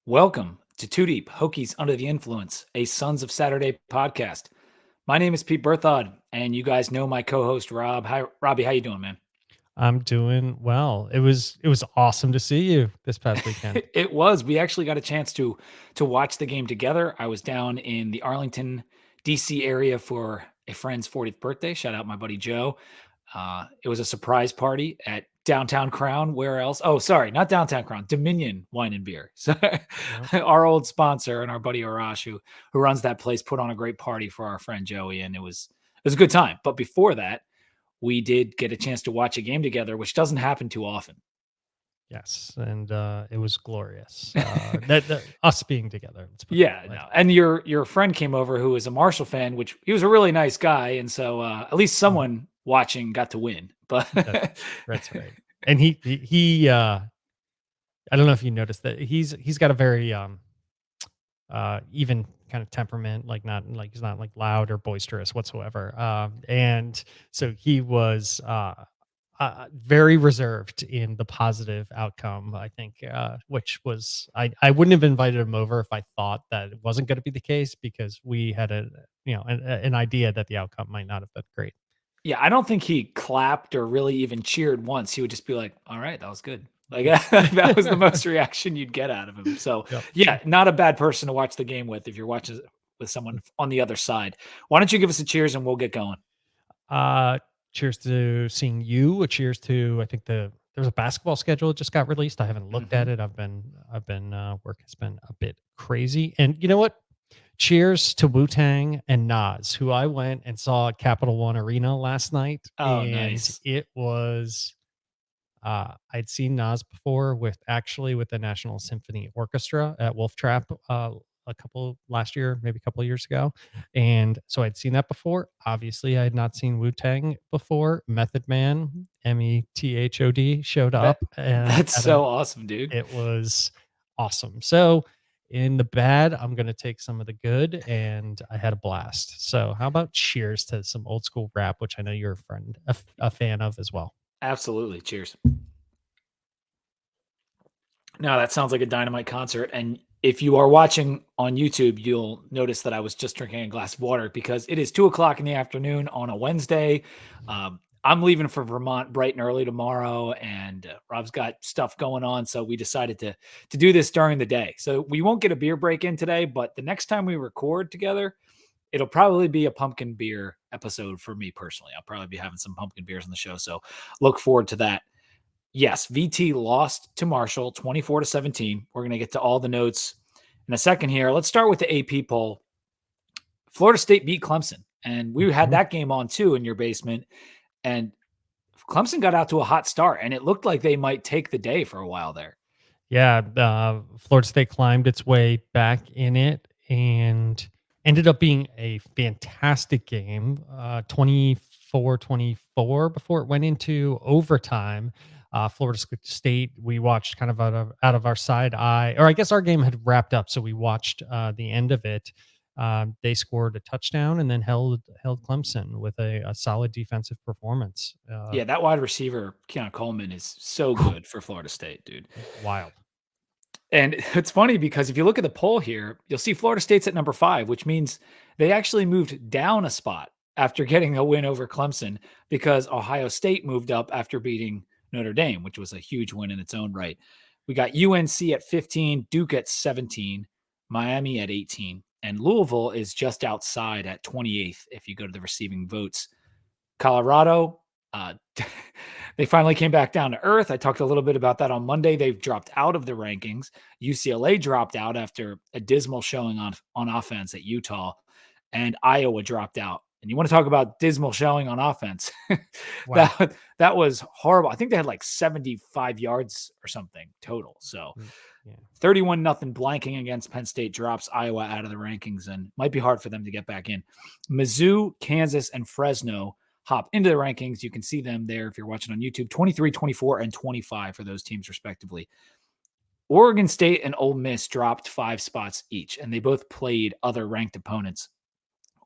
Welcome to Two Deep, Hokies Under the Influence, a Sons of Saturday podcast. My name is Pete Berthod, and you guys know my co-host Rob. Hi, Robbie. How you doing, man? I'm doing well. It was awesome to see you this past weekend. It was. We actually got a chance to watch the game together. I was down in the Arlington, DC area for a friend's 40th birthday. Shout out my buddy Joe. It was a surprise party at Downtown Crown. Where else? Oh, sorry, not Downtown Crown. Dominion Wine and Beer. So, Yep. our old sponsor and our buddy Arash, who runs that place, put on a great party for our friend Joey, and it was a good time. But before that, we did get a chance to watch a game together, which doesn't happen too often. Yes, and it was glorious. That us being together. Let's put it Yeah, that way. no. And your friend came over who was a Marshall fan, which he was a really nice guy, and so at least Mhm. someone watching got to win. But That's that's right. And he I don't know if you noticed that he's got a very even kind of temperament, like not like he's not like loud or boisterous whatsoever. And so he was very reserved in the positive outcome, I think, which was I wouldn't have invited him over if I thought that it wasn't going to be the case because we had an idea that the outcome might not have been great. yeah, I don't think he clapped or really even cheered once. He would just be like, "All right, that was good." Like that was the most reaction you'd get out of him. So, Yep. yeah, not a bad person to watch the game with if you're watching with someone on the other side. Why don't you give us a cheers and we'll get going? Uh, cheers to seeing you. A cheers to I think there's a basketball schedule that just got released. I haven't looked Mhm. at it. I've been work has been a bit crazy, and you know what? Cheers to Wu Tang and Nas, who I went and saw at Capital One Arena last night, Oh, and nice. it was. I'd seen Nas before with the National Symphony Orchestra at Wolf Trap a couple last year, maybe a couple of years ago, and so I'd seen that before. Obviously, I had not seen Wu Tang before. Method Man, Method, showed That up and that's so awesome, dude. it was awesome. So, in the bad, I'm going to take some of the good, and I had a blast. So, how about cheers to some old school rap, which I know you're a fan of as well. Absolutely. Cheers. No, that sounds like a dynamite concert. And if you are watching on YouTube, you'll notice that I was just drinking a glass of water because it is 2 o'clock in the afternoon on a Wednesday. I'm leaving for Vermont bright and early tomorrow, and Rob's got stuff going on, so we decided to do this during the day. So we won't get a beer break in today, but the next time we record together, it'll probably be a pumpkin beer episode for me personally. I'll probably be having some pumpkin beers on the show, so look forward to that. Yes, VT lost to Marshall 24-17. We're going to get to all the notes in a second here. Let's start with the AP poll. Florida State beat Clemson, and we had Mhm. that game on too in your basement. And Clemson got out to a hot start, and it looked like they might take the day for a while there. Yeah, Florida State climbed its way back in it and ended up being a fantastic game, 24-24 before it went into overtime. State, we watched kind of out of our side eye, or I guess our game had wrapped up, so we watched the end of it. They scored a touchdown and then held Clemson with a solid defensive performance. Yeah, that wide receiver, Keon Coleman, is so good for Florida State, dude. Wild. And it's funny because if you look at the poll here, you'll see Florida State's at number 5, which means they actually moved down a spot after getting a win over Clemson because Ohio State moved up after beating Notre Dame, which was a huge win in its own right. We got UNC at 15, Duke at 17, Miami at 18, and Louisville is just outside at 28th if you go to the receiving votes. Colorado, uh, they finally came back down to earth. I talked a little bit about that on Monday. They've dropped out of the rankings. UCLA dropped out after a dismal showing on offense at Utah, and Iowa dropped out. And you want to talk about dismal showing on offense? Wow. that was horrible. I think they had like 75 yards or something total. So Mm, yeah. 31 nothing blanking against Penn State drops Iowa out of the rankings and might be hard for them to get back in. Mizzou, Kansas, and Fresno hop into the rankings. You can see them there if you're watching on YouTube. 23, 24, and 25 for those teams, respectively. Oregon State and Ole Miss dropped 5 spots each, and they both played other ranked opponents.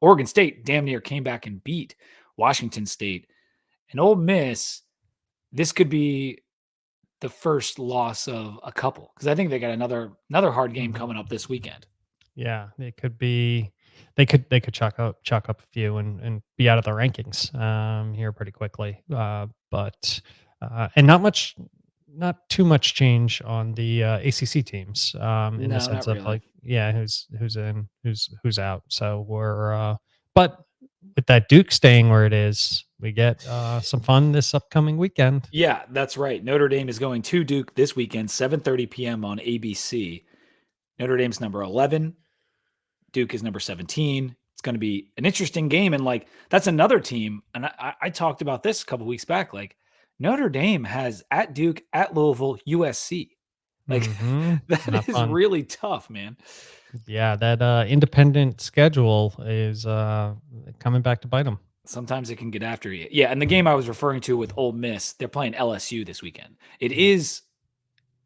Oregon State damn near came back and beat Washington State. And Ole Miss, this could be the first loss of a couple because I think they got another hard game Mhm. coming up this weekend. Yeah, it could be they could chalk up a few and be out of the rankings, here pretty quickly, but, and not too much change on the, ACC teams, in the No, sense not of, really. like, yeah, who's in, who's out, so but with that Duke staying where it is, we get, some fun this upcoming weekend. Yeah, that's right. Notre Dame is going to Duke this weekend, 7:30 p.m. on ABC. Notre Dame's number 11, Duke is number 17. It's going to be an interesting game. And like, that's another team. And I talked about this a couple weeks back. Like, Notre Dame has at Duke, at Louisville, USC. Like, Mhm, that not is fun. really tough, man. Yeah, that, independent schedule is, coming back to bite them. Sometimes it can get after you. Yeah. And the game I was referring to with Ole Miss, they're playing LSU this weekend. It is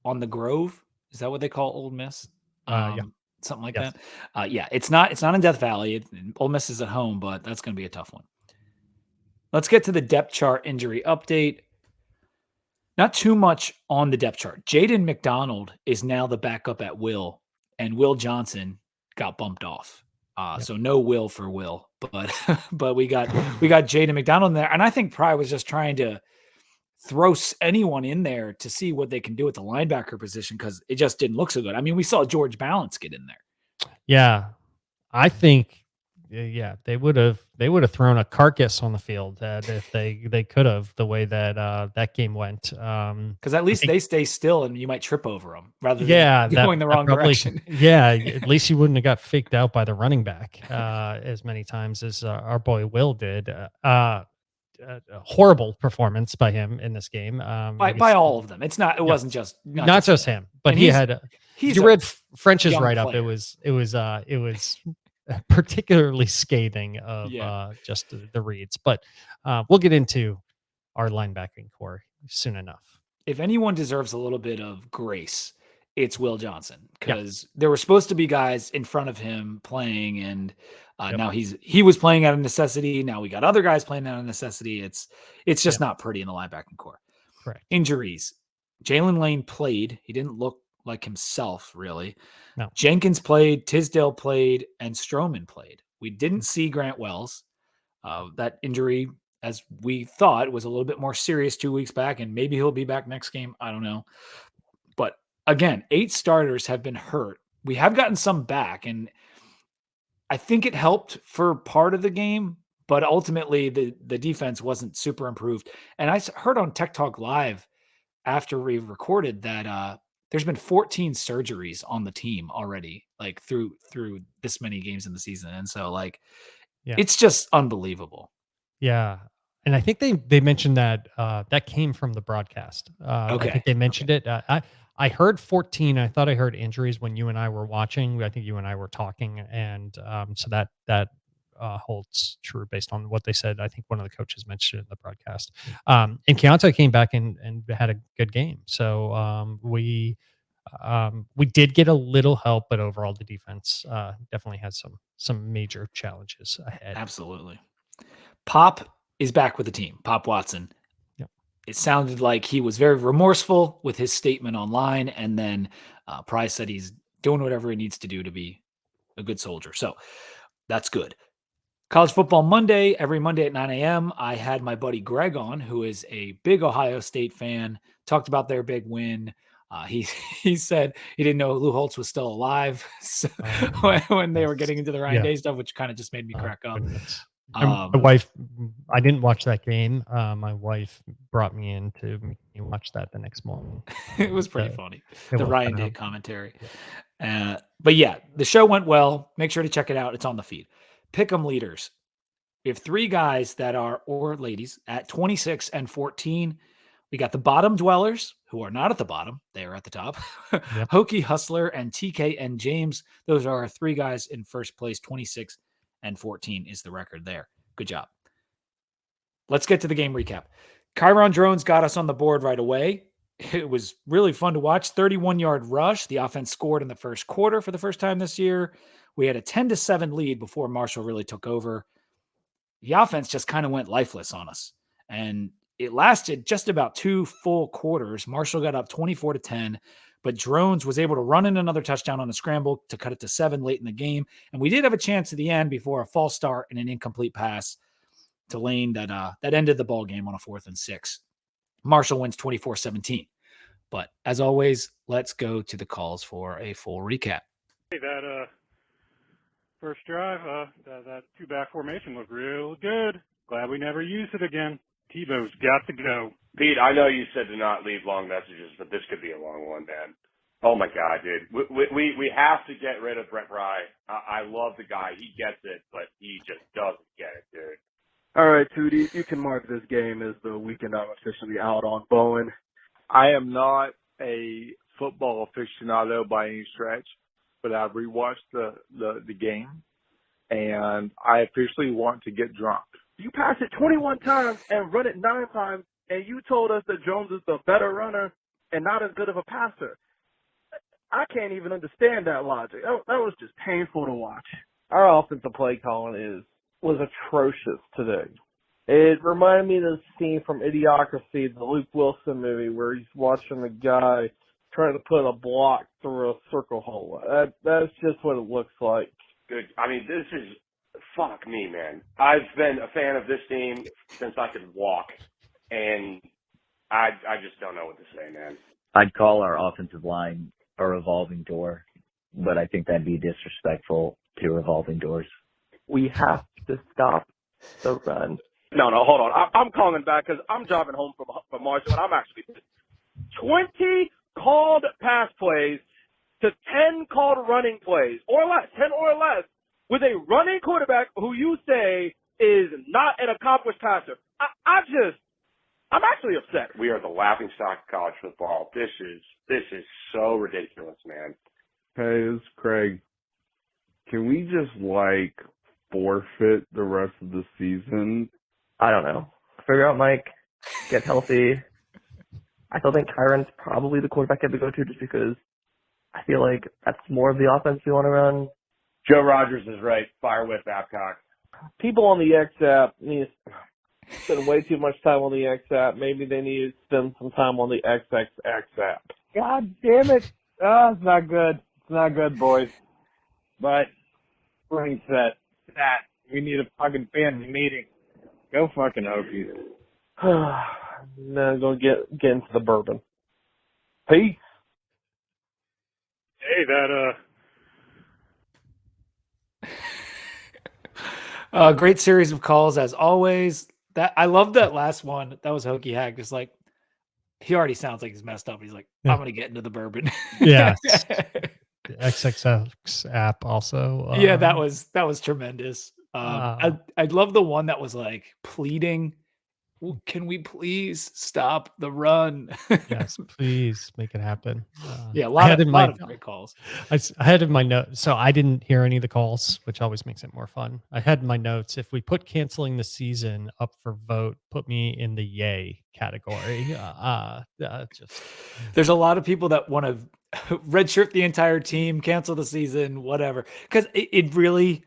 on the Grove. Is that what they call Ole Miss? Yeah, Something like yes. that. Yeah, it's not in Death Valley. Ole Miss is at home, but that's going to be a tough one. Let's get to the depth chart injury update. Not too much on the depth chart. Jaden McDonald is now the backup at Will, and Will Johnson got bumped off. Yep. So no Will for Will, but but we got Jaden McDonald in there, and I think Pry was just trying to throw anyone in there to see what they can do at the linebacker position because it just didn't look so good. I mean, we saw George Balance get in there. Yeah, I think, yeah, they would have thrown a carcass on the field, if they could have, the way that, that game went. Because at I least think, they stay still and you might trip over them rather than yeah, going the that wrong probably, direction. yeah, at least he wouldn't have got faked out by the running back, as many times as, our boy Will did. A horrible performance by him in this game. by I by guess, all of them. It yeah, wasn't just not just just him. him, but And he he's had. If he's you a read French's young write up, player. it was particularly scathing of, Yeah. just the reads. But, we'll get into our linebacking core soon enough. If anyone deserves a little bit of grace, it's Will Johnson Yeah. because there were supposed to be guys in front of him playing, and Yep. now he was playing out of necessity. Now we got other guys playing out of necessity. It's just Yep. not pretty in the linebacking core. Correct. Injuries. Jalen Lane played. He didn't look like himself really. No. Jenkins played, Tisdale played, and Stroman played. We didn't see Grant Wells. That injury, as we thought, was a little bit more serious 2 weeks back, and maybe he'll be back next game. I don't know. But again, 8 starters have been hurt. We have gotten some back, and I think it helped for part of the game, but ultimately the defense wasn't super improved. And I heard on Tech Talk Live after we recorded that there's been 14 surgeries on the team already, like through this many games in the season, and so like Yeah. it's just unbelievable. Yeah, and I think they mentioned that, that came from the broadcast. I Okay, think they okay, mentioned it. I heard 14. I thought I heard injuries when you and I were watching. I think you and I were talking, and, so that holds true based on what they said. I think one of the coaches mentioned it in the broadcast. And Keontae came back and had a good game. So, we did get a little help, but overall the defense, definitely has some major challenges ahead. absolutely. Pop is back with the team. Pop Watson. Yep. It sounded like he was very remorseful with his statement online, and then Price said he's doing whatever he needs to do to be a good soldier. So that's good. College Football Monday, every Monday at 9 a.m. I had my buddy Greg on, who is a big Ohio State fan, talked about their big win. He he said he didn't know Lou Holtz was still alive so, Oh, when they were yes. getting into the Ryan Yeah. Day stuff, which kind of just made me Oh, crack up. goodness. And my Um, wife, I didn't watch that game. My wife brought me in to make me watch that the next morning. it was pretty The funny, it the was Ryan kinda, Day commentary. yeah. But yeah, the show went well. Make sure to check it out. It's on the feed. Pick'em leaders. We have three guys that are, or ladies, at 26 and 14. We got the bottom dwellers, who are not at the bottom. They are at the top. Yep. Hokie Hustler and TK and James. Those are our three guys in first place. 26 and 14 is the record there. Good job. Let's get to the game recap. Chiron Drones got us on the board right away. It was really fun to watch. 31-yard rush. The offense scored in the first quarter for the first time this year. We had a 10-7 lead before Marshall really took over. The offense just kind of went lifeless on us. And it lasted just about 2 full quarters. Marshall got up 24-10, but Drones was able to run in another touchdown on a scramble to cut it to 7 late in the game. And we did have a chance at the end before a false start and an incomplete pass to Lane that ended the ball game on a 4th and 6. Marshall wins 24-17. But as always, let's go to the calls for a full recap. Hey, that first drive, that two-back formation looked real good. Glad we never used it again. Tebow's got to go. Pete, I know you said to not leave long messages, but this could be a long one, man. Oh my God, dude. We have to get rid of Brett Rye. I love the guy. He gets it, but he just doesn't get it, dude. All right, Tootie, you can mark this game as the weekend I'm officially out on Bowen. I am not a football aficionado by any stretch, but I've rewatched the game, and I officially want to get drunk. You passed it 21 times and run it 9 times, and you told us that Jones is the better runner and not as good of a passer. I can't even understand that logic. That was just painful to watch. Our offensive play calling was atrocious today. It reminded me of the scene from Idiocracy, the Luke Wilson movie, where he's watching the guy trying to put a block through a circle hole. That's just what it looks like. Good. I mean, this is, fuck me, man. I've been a fan of this team since I could walk, and I just don't know what to say, man. I'd call our offensive line a revolving door, but I think that'd be disrespectful to revolving doors. We have to stop the run. No, hold on. I'm calling back because I'm driving home from Marshall, and I'm actually 20 called pass plays to 10 called running plays, or less, 10 or less, with a running quarterback who you say is not an accomplished passer. I'm actually upset. We are the laughingstock of college football. This is so ridiculous, man. Hey, this is Craig. Can we just, forfeit the rest of the season? I don't know. Figure out Mike, get healthy. I still think Kyron's probably the quarterback I have to go to just because I feel like that's more of the offense you want to run. Joe Rogers is right. Fire with Babcock. People on the X app need to spend way too much time on the X app. Maybe they need to spend some time on the XXX app. God damn it. Oh, it's not good. It's not good, boys. But, brain set. That. We need a fucking family meeting. Go fucking Hokies. Now I'm going to get into the bourbon. Peace. Hey, Great series of calls as always. That I love that last one. That was Hokie Hack. Just like he already sounds like he's messed up. He's like, I'm gonna get into the bourbon. Yes. The XXX app also. Yeah, that was tremendous. I love the one that was like pleading, can we please stop the run? Yes, please make it happen. Yeah, a lot of great calls. I had in my notes, so I didn't hear any of the calls, which always makes it more fun. I had in my notes, if we put canceling the season up for vote, put me in the yay category. There's a lot of people that want to redshirt the entire team, cancel the season, whatever, because it really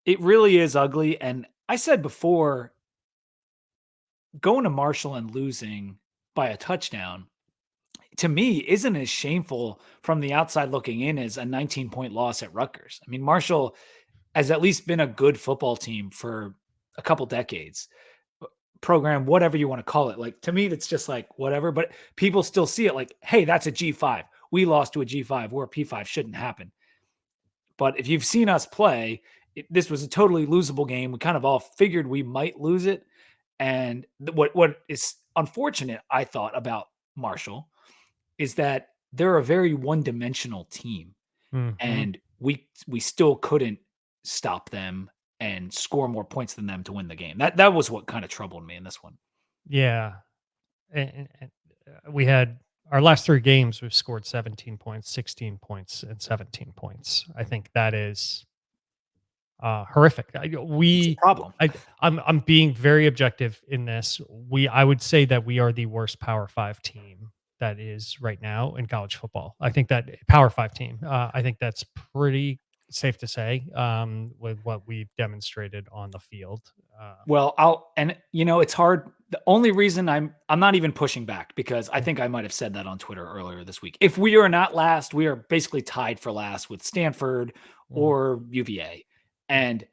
is ugly. And I said before, going to Marshall and losing by a touchdown, to me, isn't as shameful from the outside looking in as a 19-point loss at Rutgers. I mean, Marshall has at least been a good football team for a couple decades. Program, whatever you want to call it. Like, to me, that's just like whatever, but people still see it like, hey, that's a G5. We lost to a G5 where a P5 shouldn't happen. But if you've seen us play, this was a totally losable game. We kind of all figured we might lose it. And what is unfortunate, I thought, about Marshall is that they're a very one-dimensional team. Mm-hmm. And we still couldn't stop them and score more points than them to win the game. That was what kind of troubled me in this one. Yeah. And we had our last 3 games, we've scored 17 points, 16 points, and 17 points. I think that is horrific. It's a problem. I'm being very objective in this. I would say that we are the worst Power 5 team that is right now in college football. I think that Power 5 team. I think that's pretty safe to say with what we've demonstrated on the field. Well, it's hard. The only reason I'm not even pushing back, because I think I might have said that on Twitter earlier this week. If we are not last, we are basically tied for last with Stanford or UVA. And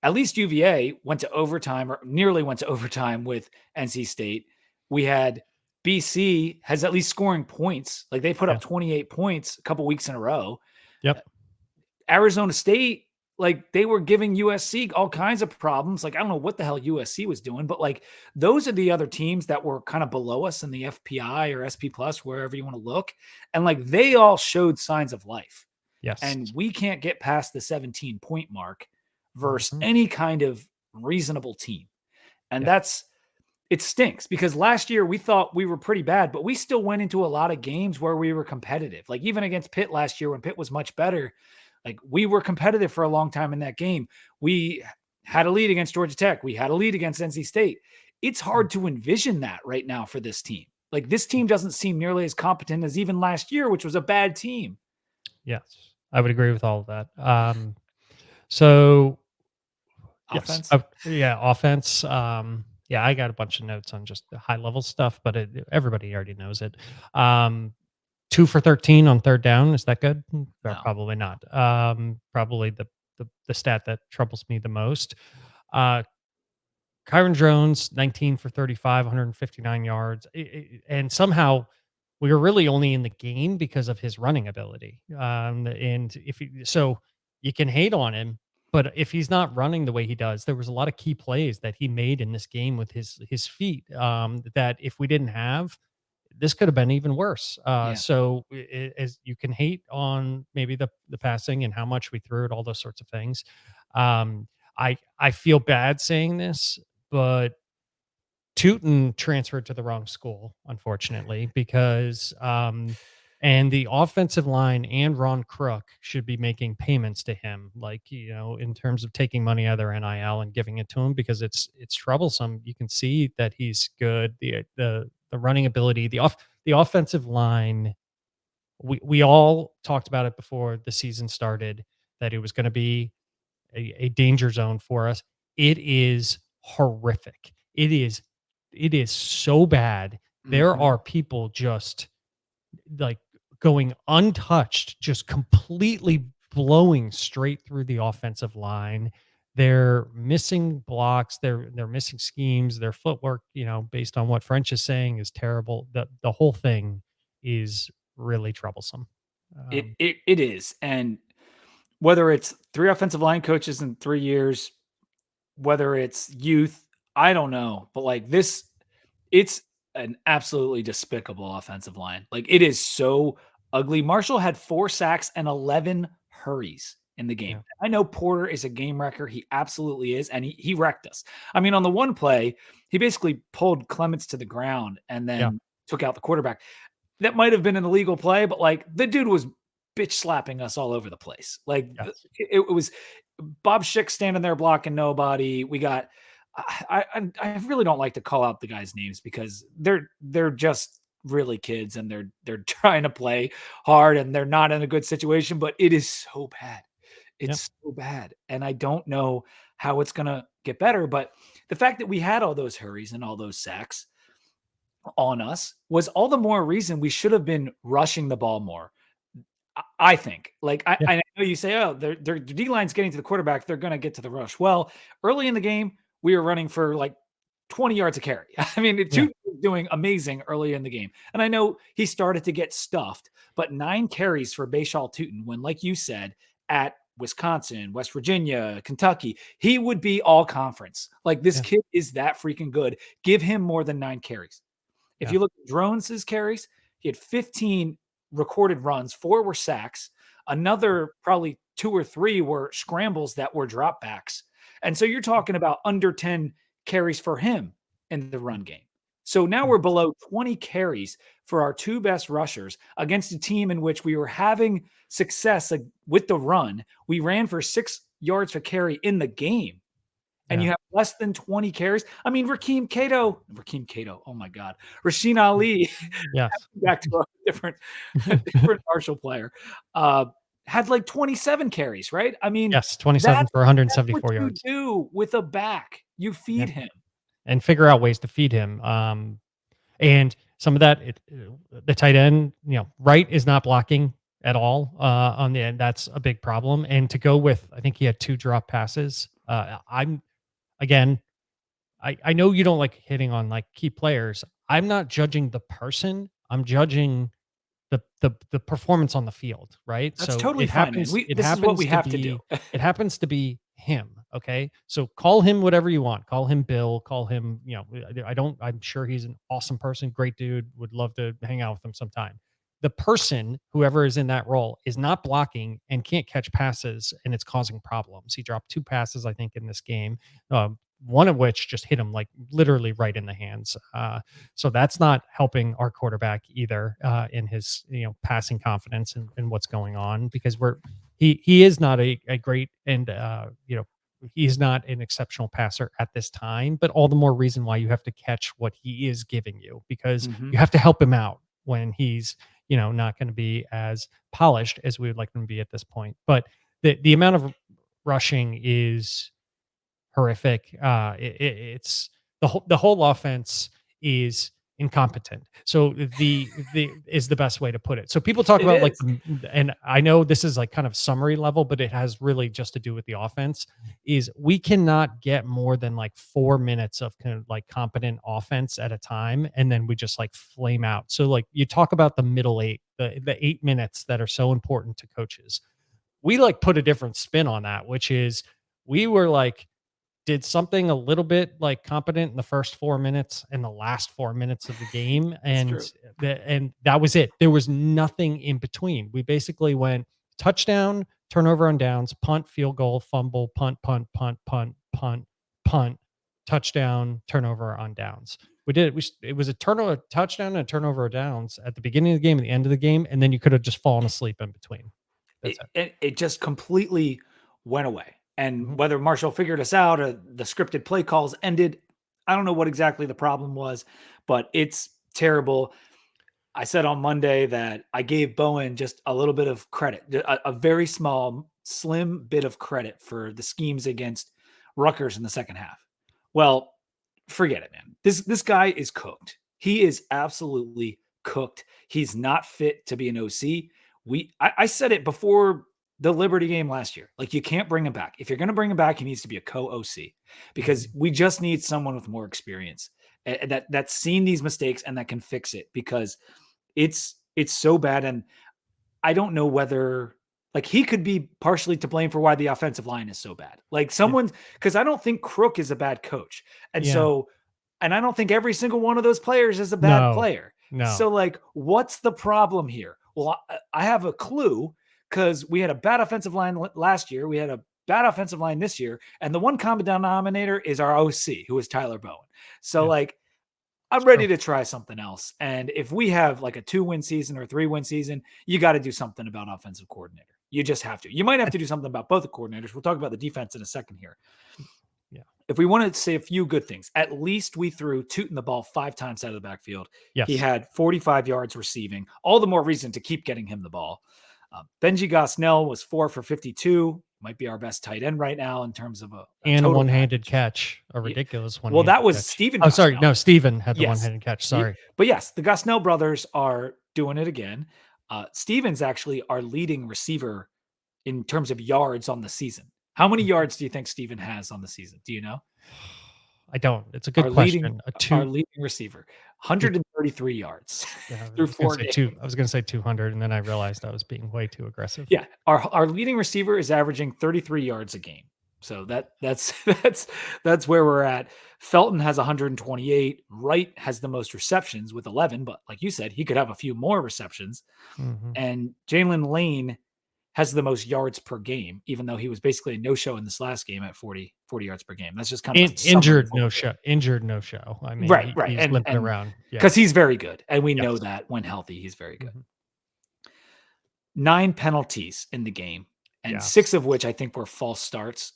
at least UVA went to overtime, or nearly went to overtime, with NC State. We had BC has at least scoring points. Like, they put up 28 points a couple weeks in a row. Yep. Arizona State, like, they were giving USC all kinds of problems. Like, I don't know what the hell USC was doing, but like, those are the other teams that were kind of below us in the FPI or SP plus, wherever you want to look. And like, they all showed signs of life. Yes. And we can't get past the 17-point mark versus any kind of reasonable team. And it stinks, because last year we thought we were pretty bad, but we still went into a lot of games where we were competitive. Like, even against Pitt last year, when Pitt was much better, like, we were competitive for a long time in that game. We had a lead against Georgia Tech. We had a lead against NC State. It's hard to envision that right now for this team. Like, this team doesn't seem nearly as competent as even last year, which was a bad team. Yes, I would agree with all of that. So offense. Yes, offense. I got a bunch of notes on just the high level stuff, but everybody already knows it. 2 for 13 on third down. Is that good? No. Probably not. Probably the stat that troubles me the most. Kyron Jones, 19 for 35, 159 yards. And somehow we were really only in the game because of his running ability. And so you can hate on him, but if he's not running the way he does, there was a lot of key plays that he made in this game with his feet, that if we didn't have, this could have been even worse. So as you can hate on maybe the passing and how much we threw it, all those sorts of things. I feel bad saying this, but Tootin transferred to the wrong school, unfortunately, because and the offensive line and Ron Crook should be making payments to him, like, in terms of taking money out of their NIL and giving it to him, because it's troublesome. You can see that he's good. The running ability, the offensive line. We all talked about it before the season started, that it was going to be a danger zone for us. It is horrific. It is so bad. There are people just like going untouched, just completely blowing straight through the offensive line. They're missing blocks. They're missing schemes. Their footwork, based on what French is saying, is terrible. The whole thing is really troublesome. It is. And whether it's 3 offensive line coaches in 3 years, whether it's youth, I don't know. But like this, it's an absolutely despicable offensive line. Like, it is so ugly. Marshall had 4 sacks and 11 hurries in the game. I know Porter is a game wrecker. He absolutely is. And he wrecked us. I mean, on the one play, he basically pulled Clements to the ground and then took out the quarterback. That might have been an illegal play, but like, the dude was bitch slapping us all over the place. Like, it was Bob Schick standing there blocking nobody. We got, I really don't like to call out the guys' names, because they're just really kids, and they're trying to play hard, and they're not in a good situation, but it is so bad. It's so bad. And I don't know how it's going to get better, but the fact that we had all those hurries and all those sacks on us was all the more reason we should have been rushing the ball more. I think. Like, I know you say, oh, their D line's getting to the quarterback, they're going to get to the rush. Well, early in the game, we were running for like 20 yards a carry. I mean, Tootin was doing amazing early in the game. And I know he started to get stuffed, but 9 carries for Bayshal Tootin, when, like you said, at Wisconsin, West Virginia, Kentucky, he would be all conference. Like, this kid is that freaking good. Give him more than 9 carries. If you look at Drones' carries, he had 15 recorded runs, 4 were sacks. Another probably 2 or 3 were scrambles that were dropbacks. And so you're talking about under 10 carries for him in the run game. So now we're below 20 carries for our 2 best rushers against a team in which we were having success with the run. We ran for 6 yards per carry in the game. And you have less than 20 carries. I mean, Rakeem Cato. Oh my God. Rasheen Ali. Yes. Back to a different Marshall player. had like 27 carries, right? I mean, Yes, 27 that's for what 174 you yards. do with a back. You feed him. And figure out ways to feed him. And some of that, the tight end, Wright is not blocking at all on the end. That's a big problem. And to go with, I think he had 2 drop passes. Again, I know you don't like hitting on like key players. I'm not judging the person. I'm judging the performance on the field, right? That's So totally fine, man. This is what we have to do. It happens to be him. Okay. So call him whatever you want. Call him Bill, call him, I'm sure he's an awesome person, great dude, would love to hang out with him sometime. The person, whoever is in that role, is not blocking and can't catch passes, and it's causing problems. He dropped 2 passes, I think, in this game. One of which just hit him like literally right in the hands. So that's not helping our quarterback either in his passing confidence and what's going on, because he is not a great and he's not an exceptional passer at this time, but all the more reason why you have to catch what he is giving you, because you have to help him out when he's not going to be as polished as we would like him to be at this point. But the amount of rushing is horrific. It's the whole offense is incompetent. So the is the best way to put it. So people talk It about like, is. and I know this is like kind of summary level, but it has really just to do with the offense. Is we cannot get more than like 4 minutes of kind of like competent offense at a time, and then we just like flame out. So like you talk about the middle 8, the 8 minutes that are so important to coaches. We like put a different spin on that, which is we were like did something a little bit like competent in the first 4 minutes and the last 4 minutes of the game, and true. and that was it. There was nothing in between. We basically went touchdown, turnover on downs, punt, field goal, fumble, punt, punt, punt, punt, punt, punt, touchdown, turnover on downs. We did it. It was a touchdown, and a turnover on downs at the beginning of the game and the end of the game, and then you could have just fallen asleep in between. That's it. It just completely went away. And Mhm. whether Marshall figured us out or the scripted play calls ended, I don't know what exactly the problem was, but it's terrible. I said on Monday that I gave Bowen just a little bit of credit, a very small, slim bit of credit for the schemes against Rutgers in the second half. Well, forget it, man. This guy is cooked. He is absolutely cooked. He's not fit to be an OC. I said it before the Liberty game last year. Like, you can't bring him back. If you're going to bring him back, he needs to be a co-OC, because we just need someone with more experience that's seen these mistakes and that can fix it, because it's so bad. And I don't know whether, like, he could be partially to blame for why the offensive line is so bad. Like, because I don't think Crook is a bad coach. And Yeah. so, and I don't think every single one of those players is a bad player. No. So, like, what's the problem here? Well, I have a clue, because we had a bad offensive line last year. We had a bad offensive line this year. And the one common denominator is our OC, who is Tyler Bowen. So, Yeah. like, I'm ready to try something else. And if we have like a 2-win season or 3-win season, you got to do something about offensive coordinator. You just have to. You might have to do something about both the coordinators. We'll talk about the defense in a second here. Yeah. If we want to say a few good things, at least we threw Tootin the ball 5 times out of the backfield. Yes. He had 45 yards receiving. All the more reason to keep getting him the ball. Benji Gosnell was 4 for 52. Might be our best tight end right now in terms of a and a total one-handed package. catch, a ridiculous one. Well, that was Steven. Oh, sorry. Gosnell. No, Steven had the Yes. one-handed catch. Sorry. But yes, the Gosnell brothers are doing it again. Steven's actually our leading receiver in terms of yards on the season. How many yards do you think Steven has on the season? Do you know? I don't. It's a good question. Our leading receiver, 133 yards through 4 games. I was going to say 200, and then I realized I was being way too aggressive. Yeah, our leading receiver is averaging 33 yards a game. So that's where we're at. Felton has 128. Wright has the most receptions with 11, but like you said, he could have a few more receptions. Mm-hmm. And Jalen Lane has the most yards per game, even though he was basically a no-show in this last game at 40 yards per game. That's just kind of injured no show. I mean, right. He's limping around because he's very good, and we know that when healthy, he's very good. Mm-hmm. 9 penalties in the game, and 6 of which I think were false starts.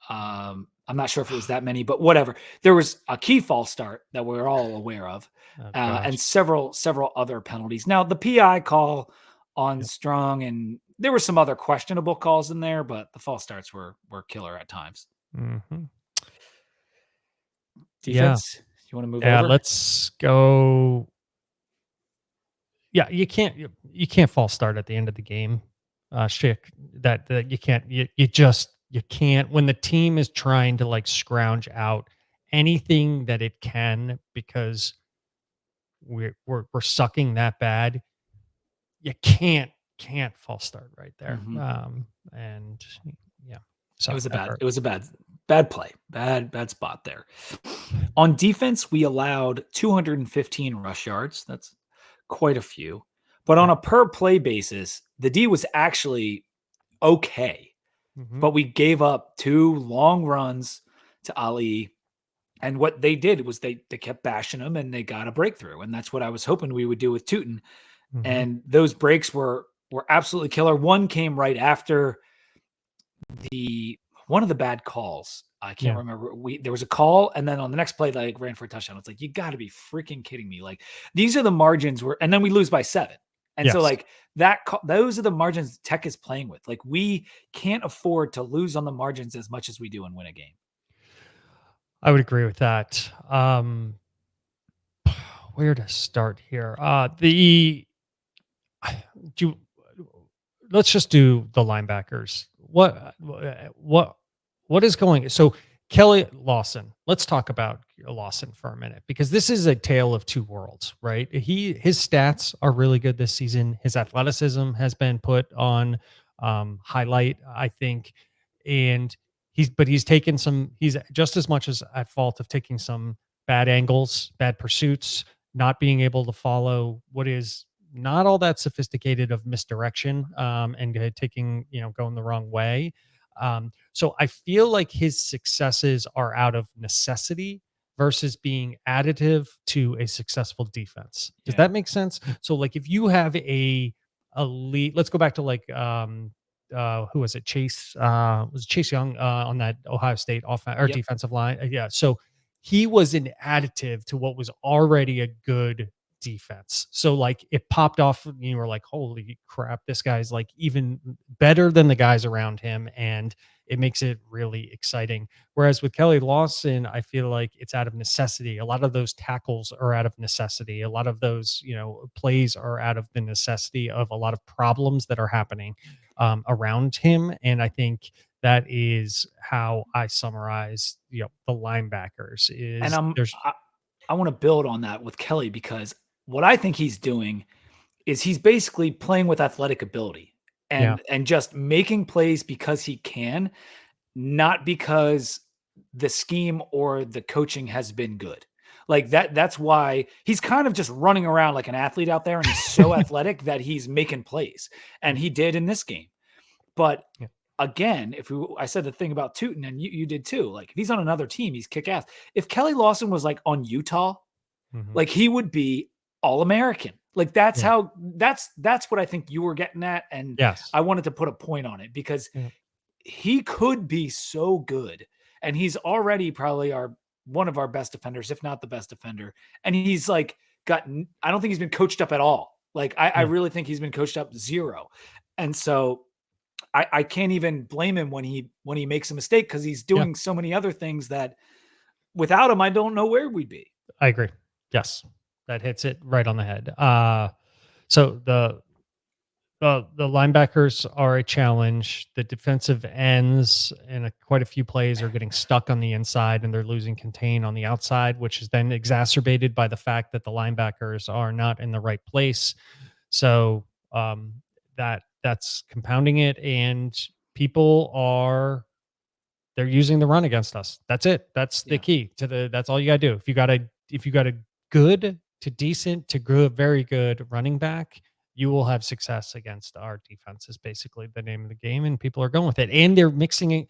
I'm not sure if it was that many, but whatever. There was a key false start that we're all aware of, and several other penalties. Now, the PI call on Strong and there were some other questionable calls in there, but the false starts were killer at times. Mm-hmm. Defense, you want to move Yeah, over? let's go. Yeah, you can't false start at the end of the game. Shit, that you can't. You can't when the team is trying to like scrounge out anything that it can because we're sucking that bad. You can't false start right there. Mhm. And yeah, It so was a that bad. hurt. It was a bad play. Bad spot there. On defense, we allowed 215 rush yards. That's quite a few. But on Yeah. a per play basis, the D was actually okay. Mhm. But we gave up 2 long runs to Ali. And what they did was they kept bashing him and they got a breakthrough. And that's what I was hoping we would do with Tootin. Mhm. And those breaks were absolutely killer. One came right after one of the bad calls. I can't Yeah. remember. There was a call, and then on the next play, they like ran for a touchdown. It's like, you got to be freaking kidding me! Like, these are the margins and then we lose by 7. And so Yes. like those are the margins Tech is playing with. Like, we can't afford to lose on the margins as much as we do and win a game. I would agree with that. Where to start here? Let's just do the linebackers. What is going? So Kelly Lawson. Let's talk about Lawson for a minute because this is a tale of two worlds, right? His stats are really good this season. His athleticism has been put on highlight, I think, and he's taken some. He's just as much as at fault of taking some bad angles, bad pursuits, not being able to follow what is not all that sophisticated of misdirection and taking, going the wrong way. So I feel like his successes are out of necessity versus being additive to a successful defense. Does that make sense? So like if you have a elite, let's go back to like who was it? Chase was Chase Young on that Ohio State offense or Yep. defensive line. Yeah. So he was an additive to what was already a good defense. So like it popped off and you were like, holy crap, this guy's like even better than the guys around him. And it makes it really exciting. Whereas with Kelly Lawson, I feel like it's out of necessity. A lot of those tackles are out of necessity. A lot of those, plays are out of the necessity of a lot of problems that are happening around him. And I think that is how I summarize, the linebackers is And there's I want to build on that with Kelly because what I think he's doing is he's basically playing with athletic ability and just making plays because he can, not because the scheme or the coaching has been good. Like that's why he's kind of just running around like an athlete out there and he's so athletic that he's making plays. And he did in this game. But again, I said the thing about Tootin and you did too. Like if he's on another team, he's kick ass. If Kelly Lawson was like on Utah, like he would be All-American. Like that's what I think you were getting at. And yes. I wanted to put a point on it because he could be so good. And he's already probably one of our best defenders, if not the best defender. And he's like I don't think he's been coached up at all. Like I really think he's been coached up 0. And so I can't even blame him when he makes a mistake because he's doing so many other things that without him, I don't know where we'd be. I agree. Yes, that hits it right on the head. So the linebackers are a challenge. The defensive ends and quite a few plays are getting stuck on the inside and they're losing contain on the outside, which is then exacerbated by the fact that the linebackers are not in the right place. So that's compounding it, and they're using the run against us. That's it. That's the key that's all you gotta do. If you got a good to decent to good, very good running back, you will have success against our defense is basically the name of the game, and people are going with it. And they're mixing it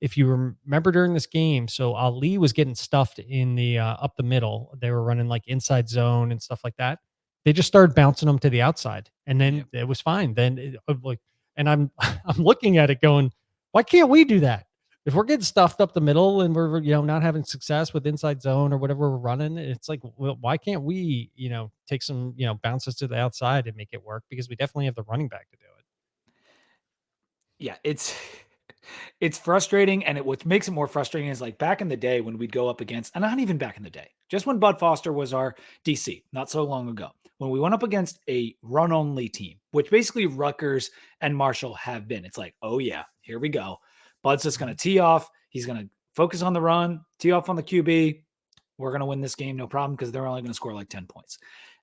if you remember during this game, so Ali was getting stuffed in the up the middle. They were running like inside zone and stuff like that. They just started bouncing them to the outside, and then it was fine. And I'm I'm looking at it going, why can't we do that? If we're getting stuffed up the middle and we're not having success with inside zone or whatever we're running, it's like, well, why can't we take some bounces to the outside and make it work? Because we definitely have the running back to do it. Yeah, it's frustrating, and what makes it more frustrating is like back in the day when we'd go up against, and not even back in the day, just when Bud Foster was our DC, not so long ago, when we went up against a run only team, which basically Rutgers and Marshall have been. It's like, oh yeah, here we go. Bud's just going to tee off. He's going to focus on the run, tee off on the QB. We're going to win this game, no problem, because they're only going to score like 10 points.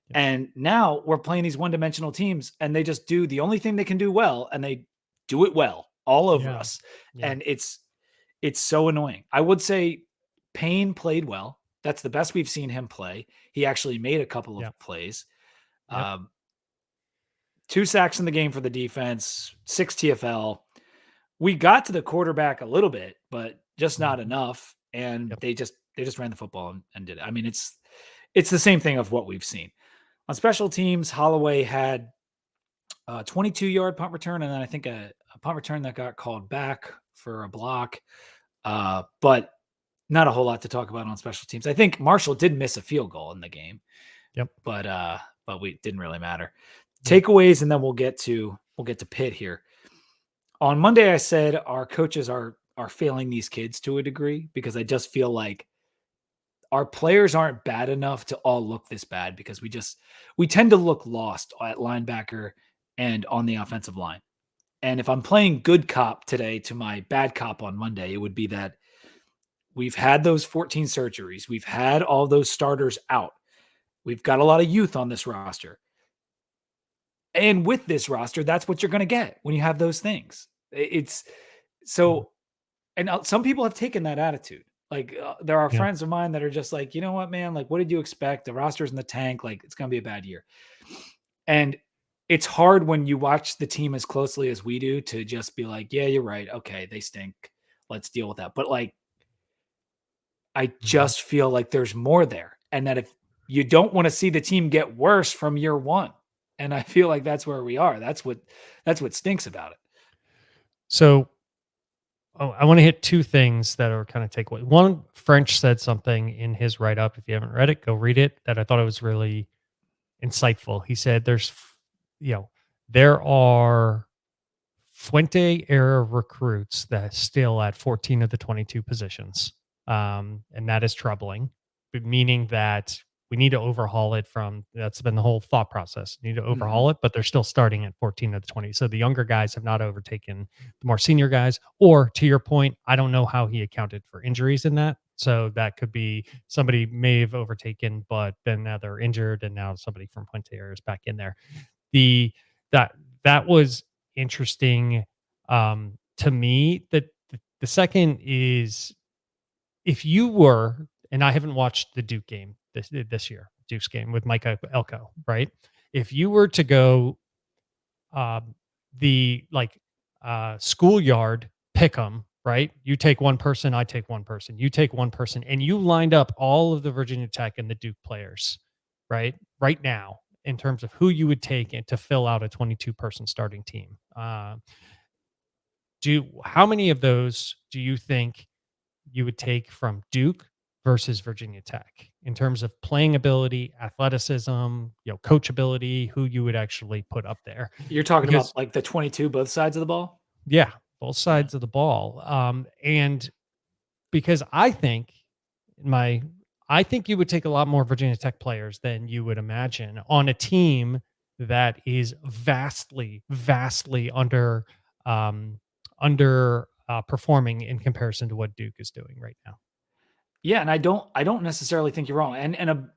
Yep. And now we're playing these one-dimensional teams, and they just do the only thing they can do well, and they do it well all over Yeah. us. Yeah. And it's so annoying. I would say Payne played well. That's the best we've seen him play. He actually made a couple of Yep. plays. Yep. 2 sacks in the game for the defense, 6 TFL. We got to the quarterback a little bit, but just not enough. And Yep. they just ran the football and did it. I mean, it's the same thing of what we've seen. On special teams, Holloway had a 22-yard punt return, and then I think a punt return that got called back for a block. But not a whole lot to talk about on special teams. I think Marshall did miss a field goal in the game. Yep. But we didn't really matter. Yep. Takeaways, and then we'll get to Pitt here. On Monday, I said our coaches are failing these kids to a degree, because I just feel like our players aren't bad enough to all look this bad, because we tend to look lost at linebacker and on the offensive line. And if I'm playing good cop today to my bad cop on Monday, it would be that we've had those 14 surgeries. We've had all those starters out. We've got a lot of youth on this roster. And with this roster, that's what you're going to get when you have those things. It's so, and some people have taken that attitude. Like there are friends of mine that are just like, you know what, man, like, what did you expect? The roster's in the tank. Like, it's going to be a bad year. And it's hard when you watch the team as closely as we do to just be like, yeah, you're right. Okay, they stink. Let's deal with that. But like, I just feel like there's more there, and that if you don't want to see the team get worse from year one, and I feel like that's where we are. That's what stinks about it. So I want to hit 2 things that are kind of takeaway. One, French said something in his write-up. If you haven't read it, go read it. That I thought it was really insightful. He said there are Fuente era recruits that still at 14 of the 22 positions. And that is troubling, meaning that we need to overhaul it that's been the whole thought process. Need to overhaul it, but they're still starting at 14 of the 20. So the younger guys have not overtaken the more senior guys. Or to your point, I don't know how he accounted for injuries in that. So that could be somebody may have overtaken, but then now they're injured, and now somebody from Puente is back in there. That was interesting to me. That the second is, if you were, and I haven't watched the Duke game this year, Duke's game with Micah Elko, right? If you were to go schoolyard pick 'em, right? You take one person, I take one person, you take one person, and you lined up all of the Virginia Tech and the Duke players, right now, in terms of who you would take to fill out a 22-person starting team. How many of those do you think you would take from Duke versus Virginia Tech in terms of playing ability, athleticism, coachability, who you would actually put up there? You're talking about like the 22, both sides of the ball? Yeah, both sides of the ball. And because I think you would take a lot more Virginia Tech players than you would imagine on a team that is vastly performing in comparison to what Duke is doing right now. Yeah, and I don't necessarily think you're wrong. And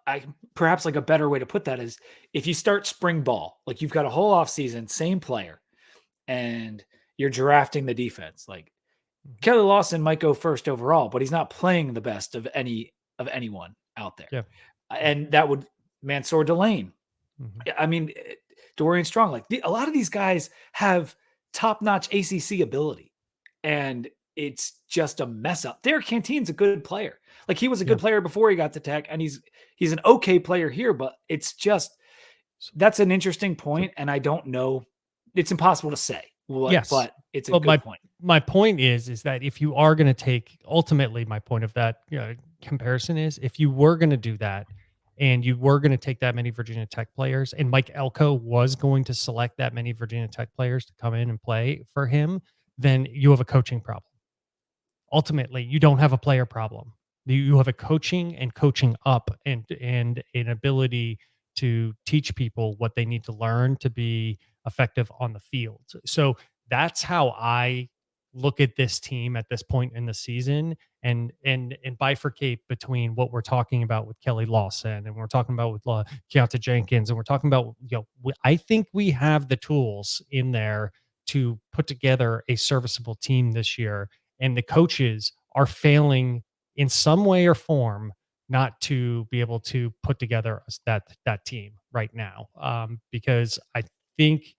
I perhaps like a better way to put that is, if you start spring ball, like you've got a whole off season, same player, and you're drafting the defense. Like Kelly Lawson might go first overall, but he's not playing the best of anyone out there. Yeah. And that would Mansour Delane. I mean, Dorian Strong. Like a lot of these guys have top-notch ACC ability, and it's just a mess up. Derek Canteen's a good player. Like he was a good player before he got to Tech, and he's an okay player here, but it's just, that's an interesting point, and I don't know. It's impossible to say. Yes, but it's a good point. My point is that if you are going to take, ultimately, my point of that comparison is, if you were going to do that, and you were going to take that many Virginia Tech players, and Mike Elko was going to select that many Virginia Tech players to come in and play for him, then you have a coaching problem. Ultimately, you don't have a player problem. You have a coaching and coaching up, and an ability to teach people what they need to learn to be effective on the field. So that's how I look at this team at this point in the season, and bifurcate between what we're talking about with Kelly Lawson, and we're talking about with Keontae Jenkins, and we're talking about, I think we have the tools in there to put together a serviceable team this year, and the coaches are failing in some way or form not to be able to put together that team right now, because I think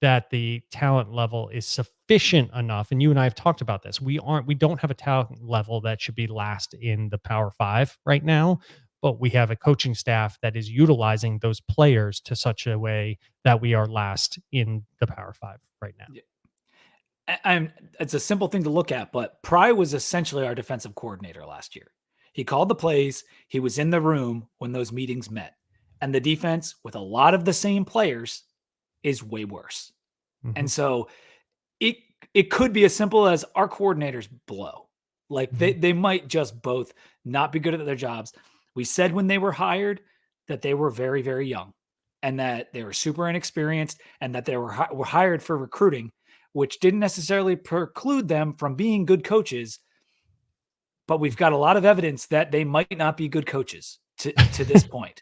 that the talent level is sufficient enough, and you and I have talked about this. We don't have a talent level that should be last in the Power Five right now, but we have a coaching staff that is utilizing those players to such a way that we are last in the Power Five right now. Yeah. It's a simple thing to look at, but Pry was essentially our defensive coordinator last year. He called the plays. He was in the room when those meetings met. And the defense, with a lot of the same players, is way worse. Mhm. And so it could be as simple as our coordinators blow. Like they might just both not be good at their jobs. We said when they were hired that they were very, very young, and that they were super inexperienced, and that they were hired for recruiting, which didn't necessarily preclude them from being good coaches. But we've got a lot of evidence that they might not be good coaches to this point.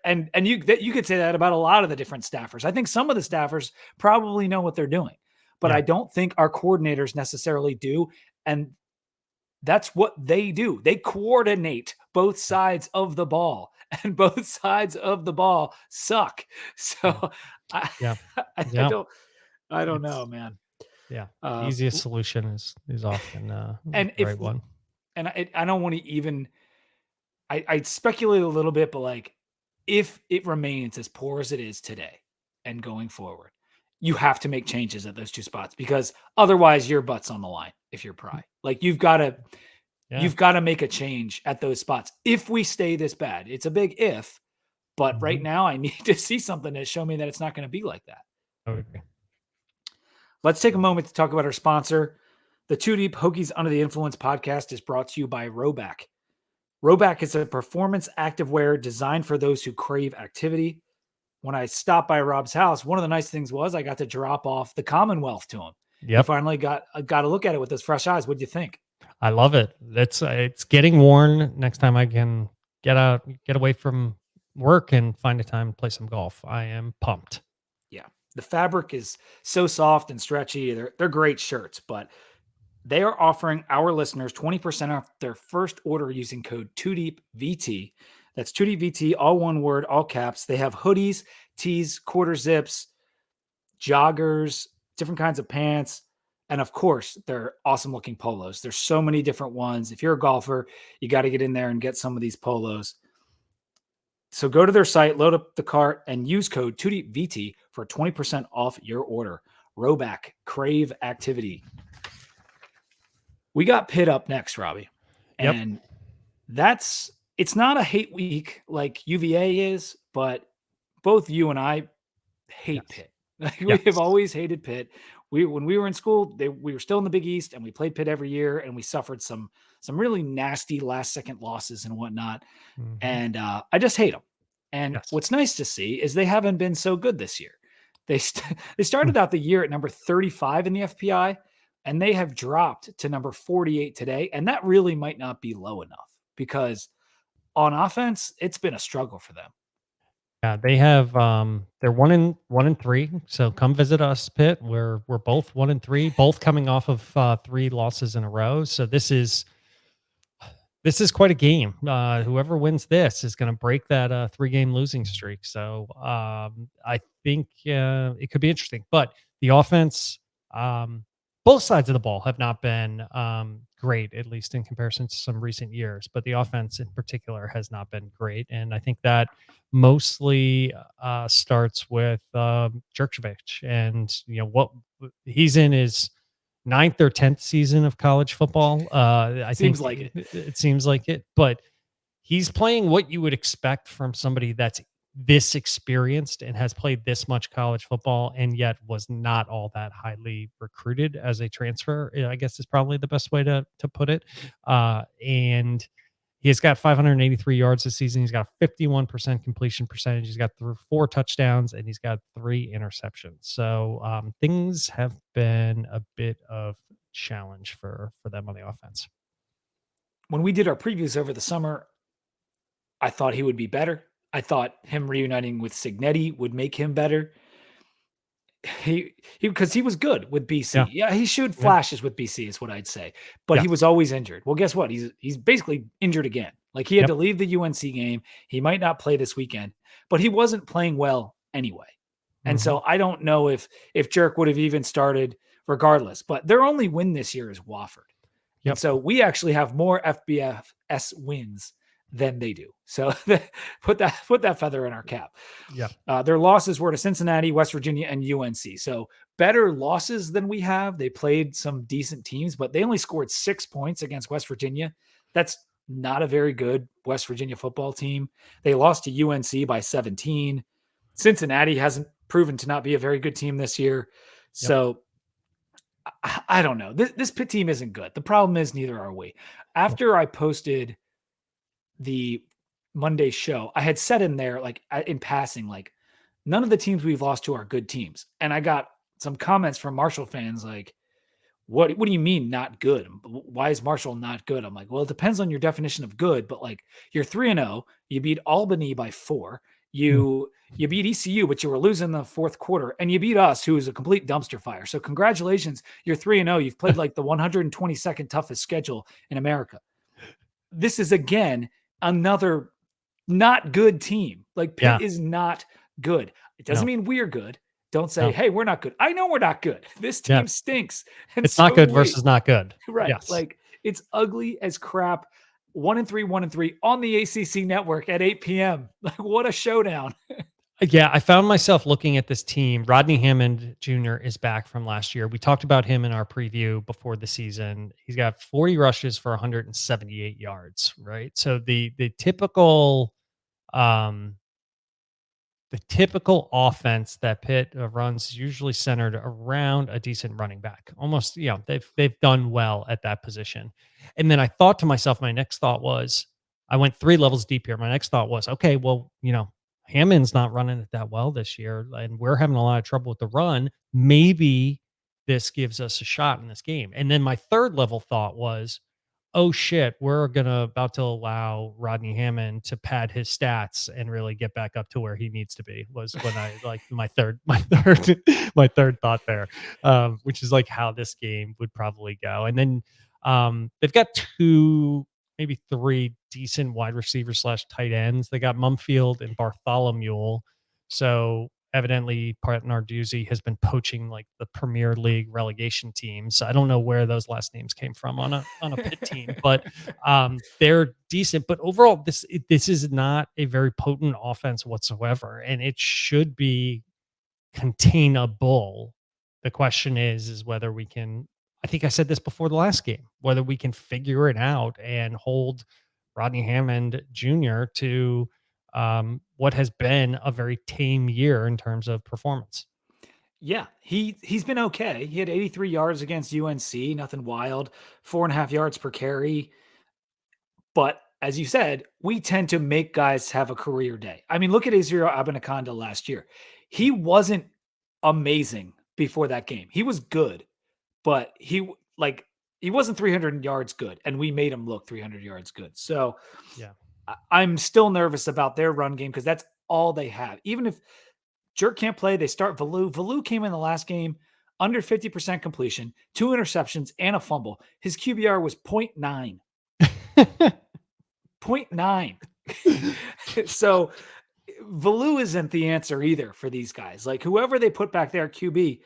And you could say that about a lot of the different staffers. I think some of the staffers probably know what they're doing, but Yeah. I don't think our coordinators necessarily do. And that's what they do. They coordinate both sides of the ball, and both sides of the ball suck. So Yeah. I Yeah. don't know, man. Yeah. The easiest solution is often and the right one. And I don't want to even, I speculate a little bit, but like, if it remains as poor as it is today and going forward, you have to make changes at those two spots, because otherwise your butt's on the line. If you're Pry, like you've got to make a change at those spots. If we stay this bad, it's a big if, but right now I need to see something to show me that it's not going to be like that. Okay. Let's take a moment to talk about our sponsor. The Two Deep Hokies Under the Influence podcast is brought to you by Roback. Roback is a performance activewear designed for those who crave activity. When I stopped by Rob's house, one of the nice things was I got to drop off the Commonwealth to him. Yep. He finally got to look at it with his fresh eyes. What do you think? I love it. It's getting worn. Next time I can get away from work and find a time to play some golf, I am pumped. Yeah. The fabric is so soft and stretchy. They're great shirts, but they are offering our listeners 20% off their first order using code 2DEEPVT. That's 2DEEPVT, all one word, all caps. They have hoodies, tees, quarter zips, joggers, different kinds of pants, and of course, they're awesome looking polos. There's so many different ones. If you're a golfer, you got to get in there and get some of these polos. So go to their site, load up the cart, and use code 2DEEPVT for 20% off your order. Roback, crave activity. We got Pitt up next, Robbie. Yep. And it's not a hate week like UVA is, but both you and I hate Pitt. Like, we have always hated Pitt. When we were in school, we were still in the Big East, and we played Pitt every year, and we suffered some really nasty last-second losses and whatnot. Mhm. And I just hate them. And what's nice to see is they haven't been so good this year. They started out the year at number 35 in the FPI, and they have dropped to number 48 today. And that really might not be low enough, because on offense, it's been a struggle for them. Yeah, they have they're 1-3. So come visit us, Pitt. We're both 1-3, both coming off of 3 losses in a row. So this is quite a game. Whoever wins this is going to break that 3-game losing streak. So I think it could be interesting. But the offense, both sides of the ball have not been great, at least in comparison to some recent years. But the offense in particular has not been great. And I think that mostly starts with Jurkovich. And, what he's in his 9th or 10th season of college football. I Seems think like it. It seems like it, but he's playing what you would expect from somebody that's this experienced and has played this much college football and yet was not all that highly recruited as a transfer, I guess is probably the best way to put it. And he's got 583 yards this season. He's got a 51% completion percentage. He's got 4 touchdowns and he's got 3 interceptions. So things have been a bit of challenge for them on the offense. When we did our previews over the summer, I thought he would be better. I thought him reuniting with Signetti would make him better. Because he was good with BC. Yeah, he showed flashes with BC is what I'd say. But he was always injured. Well, guess what? He's basically injured again. Like he had to leave the UNC game. He might not play this weekend, but he wasn't playing well anyway. And so I don't know if Jerk would have even started regardless. But their only win this year is Wofford. And so we actually have more FBS wins than they do. So put that feather in our cap. Their losses were to Cincinnati, West Virginia, and UNC. So better losses than we have. They played some decent teams, but they only scored 6 points against West Virginia. That's not a very good West Virginia football team. They lost to UNC by 17. Cincinnati hasn't proven to not be a very good team this year. So I don't know. This Pitt team isn't good. The problem is neither are we. After I posted the Monday show, I had said in there, like in passing, like none of the teams we've lost to are good teams. And I got some comments from Marshall fans like, what do you mean not good? Why is Marshall not good? I'm like, well, it depends on your definition of good, but like you're 3-0, you beat Albany by 4. You beat ECU, but you were losing the fourth quarter, and you beat us, who is a complete dumpster fire. So congratulations, you're 3-0. You've played like the 122nd toughest schedule in America. This is again another not good team. Like Pitt is not good. It doesn't mean we're good. Don't say, hey, we're not good. I know we're not good. This team stinks. And it's not good versus not good. Right. Yes. Like it's ugly as crap. 1-3 on the ACC network at 8 p.m. Like what a showdown. Yeah, I found myself looking at this team. Rodney Hammond Jr. is back from last year. We talked about him in our preview before the season. He's got 40 rushes for 178 yards, right? So the typical offense that Pitt runs is usually centered around a decent running back. Almost, they've done well at that position. And then I thought to myself, my next thought was, I went 3 levels deep here. My next thought was, okay, well, Hammond's not running it that well this year, and we're having a lot of trouble with the run. Maybe this gives us a shot in this game. And then my third level thought was, oh shit, we're about to allow Rodney Hammond to pad his stats and really get back up to where he needs to be, was when I like my third thought there, which is like how this game would probably go. And then they've got 2, maybe 3 decent wide receivers / tight ends. They got Mumfield and Bartholomew. So evidently Pat Narduzzi has been poaching like the Premier League relegation teams. I don't know where those last names came from on a Pitt team, but they're decent. But overall, this is not a very potent offense whatsoever, and it should be containable. The question is whether we can, I think I said this before the last game, whether we can figure it out and hold Rodney Hammond Jr. to what has been a very tame year in terms of performance. Yeah, he's been okay. He had 83 yards against UNC, nothing wild, 4.5 yards per carry. But as you said, we tend to make guys have a career day. I mean, look at Israel Abanaconda last year. He wasn't amazing before that game. He was good, but he wasn't 300 yards good, and we made him look 300 yards good. So yeah, I'm still nervous about their run game because that's all they have. Even if Jerk can't play, they start Valu. Valu came in the last game under 50% completion, 2 interceptions, and a fumble. His QBR was 0.9. 0.9. So Valu isn't the answer either for these guys. Like whoever they put back there, QB,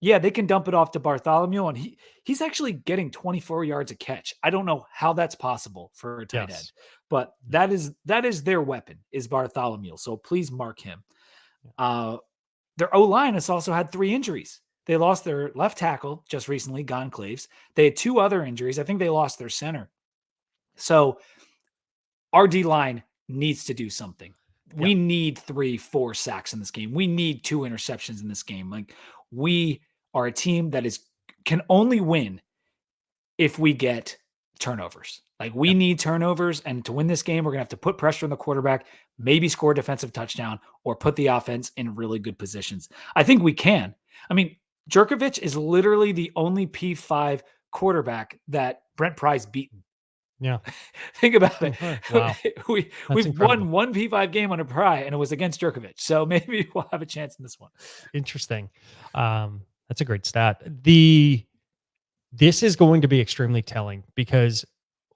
yeah, they can dump it off to Bartholomew, and he's actually getting 24 yards a catch. I don't know how that's possible for a tight end, but that is their weapon, is Bartholomew. So please mark him. Their O-line has also had 3 injuries. They lost their left tackle just recently, Gon Claves. They had 2 other injuries. I think they lost their center. So our D line needs to do something. Yeah. We need 3-4 sacks in this game. We need 2 interceptions in this game. Like, we are a team that can only win if we get turnovers. Like, we need turnovers, and to win this game, we're gonna have to put pressure on the quarterback, maybe score a defensive touchdown, or put the offense in really good positions. I think we can. I mean, Jerkovich is literally the only P5 quarterback that Brent Pry's beaten. Yeah. Think about it. Wow. We've incredible. won one P5 game under Pry, and it was against Jerkovich. So maybe we'll have a chance in this one. Interesting. That's a great stat. This is going to be extremely telling because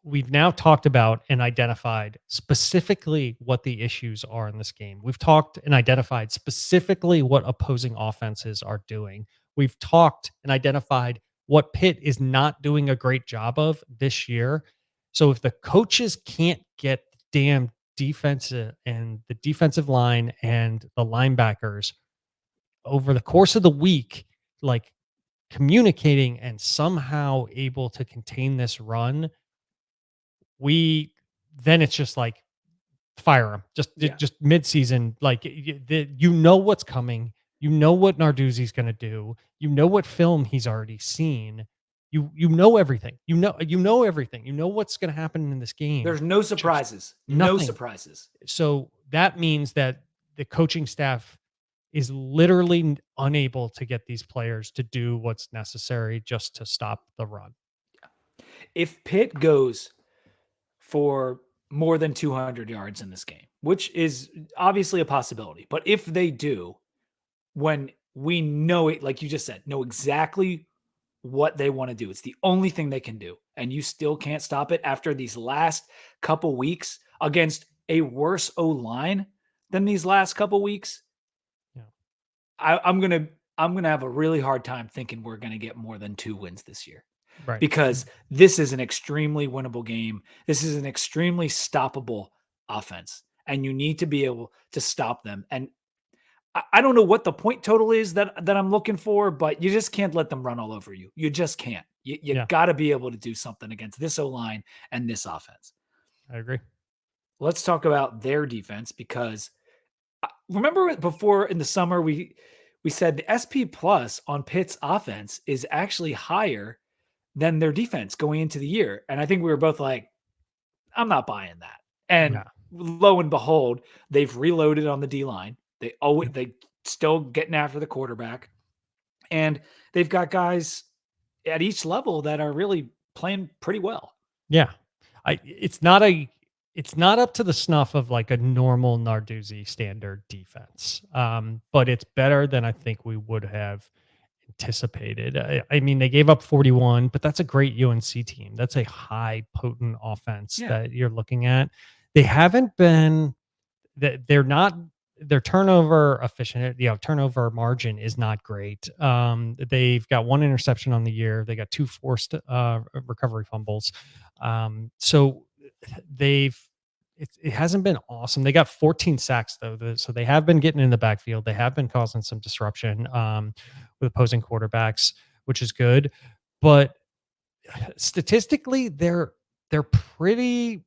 we've now talked about and identified specifically what the issues are in this game. We've talked and identified specifically what opposing offenses are doing. We've talked and identified what Pitt is not doing a great job of this year. So if the coaches can't get the damn defensive and the defensive line and the linebackers over the course of the week, like communicating and somehow able to contain this run, then it's just like fire them just mid-season. Like you know what's coming, you know what Narduzzi's going to do, you know what film he's already seen, you know everything, you know everything, you know what's going to happen in this game. There's no surprises. No surprises. So that means that the coaching staff is literally unable to get these players to do what's necessary just to stop the run. If Pitt goes for more than 200 yards in this game, which is obviously a possibility, but if they do, when we know it, like you just said, know exactly what they want to do, it's the only thing they can do, and you still can't stop it after these last couple weeks against a worse O-line than these last couple weeks. I'm gonna have a really hard time thinking we're gonna get more than 2 wins this year. Right. Because this is an extremely winnable game. This is an extremely stoppable offense, and you need to be able to stop them. And I don't know what the point total is that I'm looking for, but you just can't let them run all over you. You just can't. You got to be able to do something against this O-line and this offense. I agree. Let's talk about their defense, because remember before in the summer we said the SP plus on Pitt's offense is actually higher than their defense going into the year. And I think we were both like, I'm not buying that. And lo and behold, they've reloaded on the D line. They still getting after the quarterback, and they've got guys at each level that are really playing pretty well. Yeah. It's not up to the snuff of like a normal Narduzzi standard defense. But it's better than I think we would have anticipated. I mean, they gave up 41, but that's a great UNC team. That's a high potent offense that you're looking at. They haven't been they're not their turnover efficient, turnover margin is not great. They've got 1 interception on the year. They got 2 forced recovery fumbles. So it hasn't been awesome. They got 14 sacks though, so they have been getting in the backfield. They have been causing some disruption with opposing quarterbacks, which is good. But statistically, they're pretty.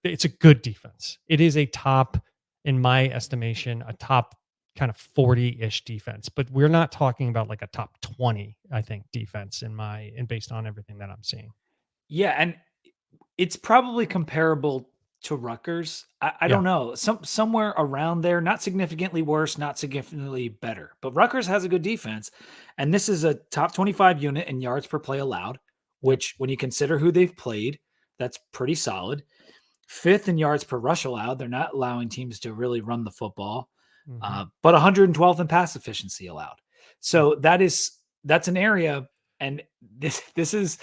It's a good defense. It is a top, in my estimation, a top kind of 40-ish defense. But we're not talking about like a top 20, I think, defense and based on everything that I'm seeing. Yeah, and it's probably comparable to Rutgers. I don't know. Somewhere around there, not significantly worse, not significantly better. But Rutgers has a good defense, and this is a top 25 unit in yards per play allowed, which when you consider who they've played, that's pretty solid. 5th in yards per rush allowed. They're not allowing teams to really run the football, but 112th in pass efficiency allowed. So that's an area, and this is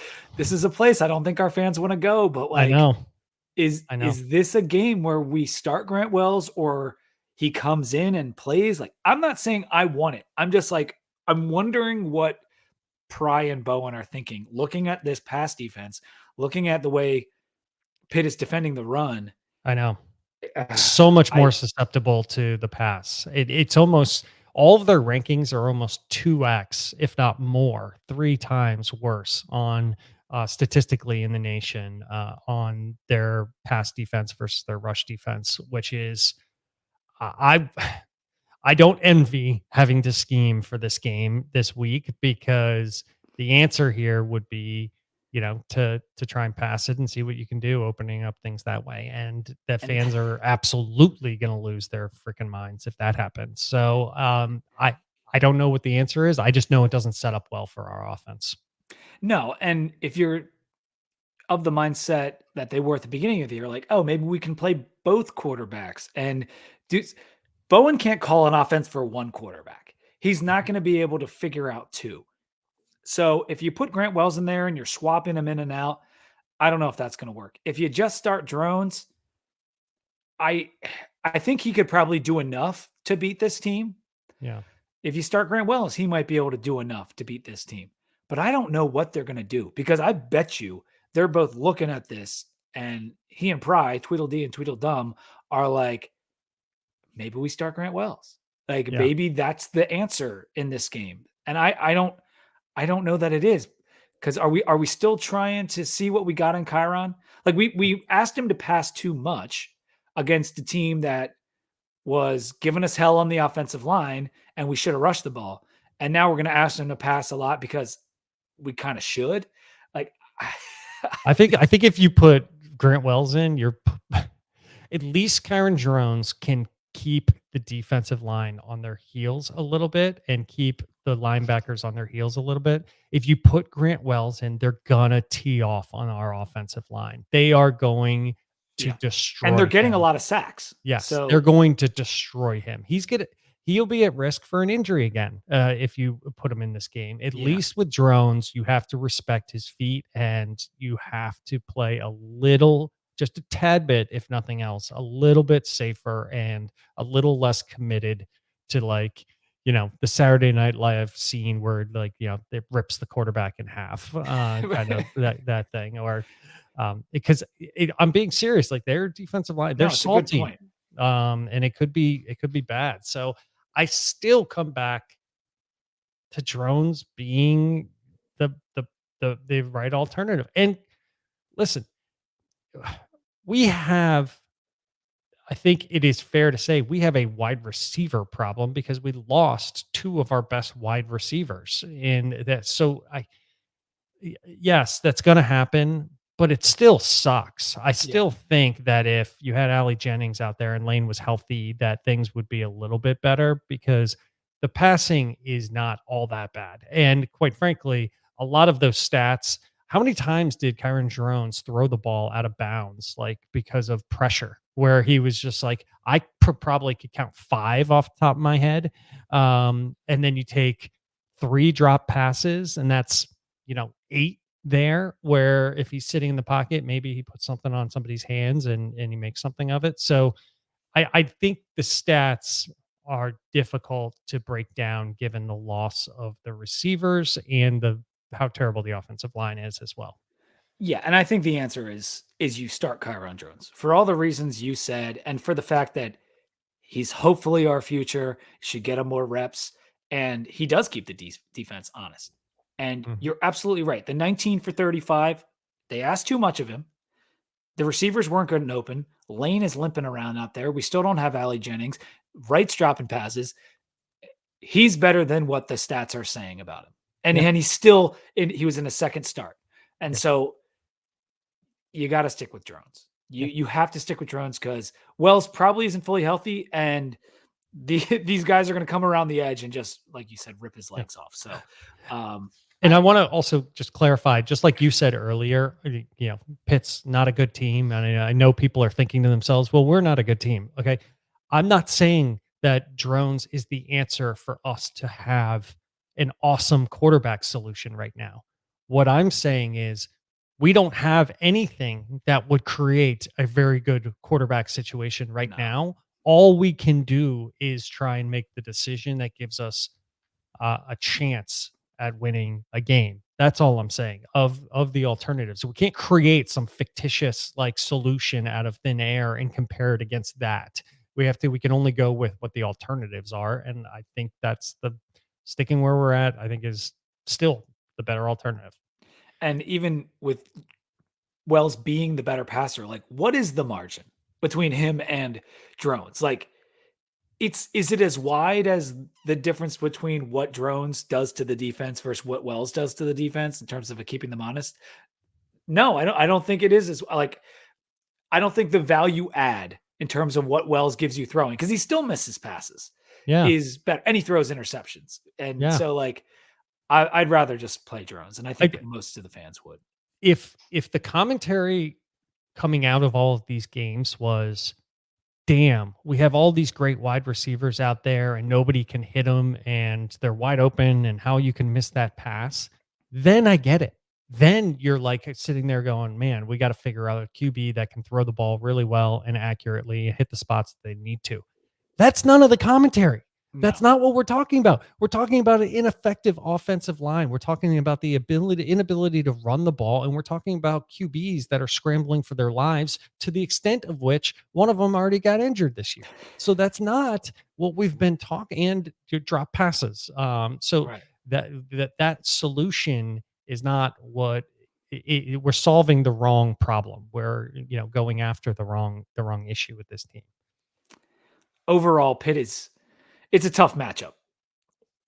a place I don't think our fans want to go. But like, I know. Is this a game where we start Grant Wells or he comes in and plays? Like, I'm not saying I want it. I'm just like, I'm wondering what Pry and Bowen are thinking, looking at this pass defense, looking at the way Pitt is defending the run. I know. So much more susceptible to the pass. It's almost all of their rankings are almost 2x, if not more, 3 times worse on statistically in the nation on their pass defense versus their rush defense, which is I I don't envy having to scheme for this game this week because the answer here would be, to try and pass it and see what you can do, opening up things that way. And the And fans are absolutely going to lose their freaking minds if that happens. So I don't know what the answer is. I just know it doesn't set up well for our offense. no, and if you're of the mindset that they were at the beginning of the year, like, oh, maybe we can play both quarterbacks. And dude, Bowen can't call an offense for one quarterback. He's not going to be able to figure out two. So if you put Grant Wells in there and you're swapping him in and out, I don't know if that's going to work. If you just start Drones, I I think he could probably do enough to beat this team. Yeah. If you start Grant Wells, he might be able to do enough to beat this team. But I don't know what they're going to do because I bet you they're both looking at this and he and Pry, Tweedledee and Tweedledum, are like, maybe we start Grant Wells. Like Yeah. maybe that's the answer in this game. And I don't know that it is. Because are we still trying to see what we got in Chiron? Like we asked him to pass too much against a team that was giving us hell on the offensive line, and we should have rushed the ball. And now we're going to ask him to pass a lot because we kind of should. Like, I think if you put Grant Wells in, you're at least Kyron Drones can keep the defensive line on their heels a little bit and keep the linebackers on their heels a little bit. If you put Grant Wells in, they're gonna tee off on our offensive line. They are going to yeah. destroy And they're getting him. a lot of sacks. Yes, So they're going to destroy him. He'll be at risk for an injury again if you put him in this game. At Yeah. least with Drones, you have to respect his feet and you have to play a little, just a tad bit, if nothing else, a little bit safer and a little less committed to the Saturday Night Live scene where it rips the quarterback in half, kind of that thing, or because I'm being serious, like their defensive line, they're no, it's a good salty, point. and it could be bad. So I still come back to Drones being the right alternative. And listen, we have, I think it is fair to say we have a wide receiver problem because we lost two of our best wide receivers in that. So yes, that's going to happen, but it still sucks. I still think that if you had Ali Jennings out there and Lane was healthy, that things would be a little bit better because the passing is not all that bad. And quite frankly, a lot of those stats, how many times did Kyron Drones throw the ball out of bounds, like because of pressure, where he was just like, I probably could count 5 off the top of my head. And then you take 3 drop passes, and that's 8 there, where if he's sitting in the pocket, maybe he puts something on somebody's hands and he makes something of it. So I think the stats are difficult to break down given the loss of the receivers and the how terrible the offensive line is as well. Yeah, and I think the answer is you start Kyron Jones for all the reasons you said, and for the fact that he's hopefully our future, should get him more reps, and he does keep the defense honest. And Mhm. you're absolutely right. The 19 for 35, they asked too much of him. The receivers weren't good and open. Lane is limping around out there. We still don't have Ali Jennings. Wright's dropping passes. He's better than what the stats are saying about him. And, Yeah. and he's still he was in a second start. And Yeah. so you got to stick with Drones. Yeah. You have to stick with Drones because Wells probably isn't fully healthy, and these guys are going to come around the edge and just, like you said, rip his legs off. So, And I want to also just clarify, just like you said earlier, Pitt's not a good team. And I know people are thinking to themselves, well, we're not a good team. Okay. I'm not saying that Drones is the answer for us to have an awesome quarterback solution right now. What I'm saying is we don't have anything that would create a very good quarterback situation right No. now. All we can do is try and make the decision that gives us a chance at winning a game. That's all I'm saying of the alternatives. So we can't create some fictitious like solution out of thin air and compare it against that. We can only go with what the alternatives are. And I think that's the sticking where we're at, I think is still the better alternative. And even with Wells being the better passer, like what is the margin between him and Drones? Like is it as wide as the difference between what Drones does to the defense versus what Wells does to the defense in terms of keeping them honest? No, I don't think it is as like I don't think the value add in terms of what Wells gives you throwing, because he still misses passes, Yeah. is better, and he throws interceptions. And Yeah. so like I'd rather just play Drones, and I think I, most of the fans would. if the commentary coming out of all of these games was, damn, we have all these great wide receivers out there and nobody can hit them and they're wide open and how you can miss that pass, then I get it. Then you're like sitting there going, man, we got to figure out a QB that can throw the ball really well and accurately and hit the spots that they need to. That's none of the commentary. That's No. not what we're talking about. We're talking about an ineffective offensive line. We're talking about the inability to run the ball, and we're talking about QBs that are scrambling for their lives to the extent of which one of them already got injured this year. So that's not what we've been talking. And to drop passes. So Right. that solution is not what we're solving the wrong problem. We're going after the wrong issue with this team. Overall, it's a tough matchup.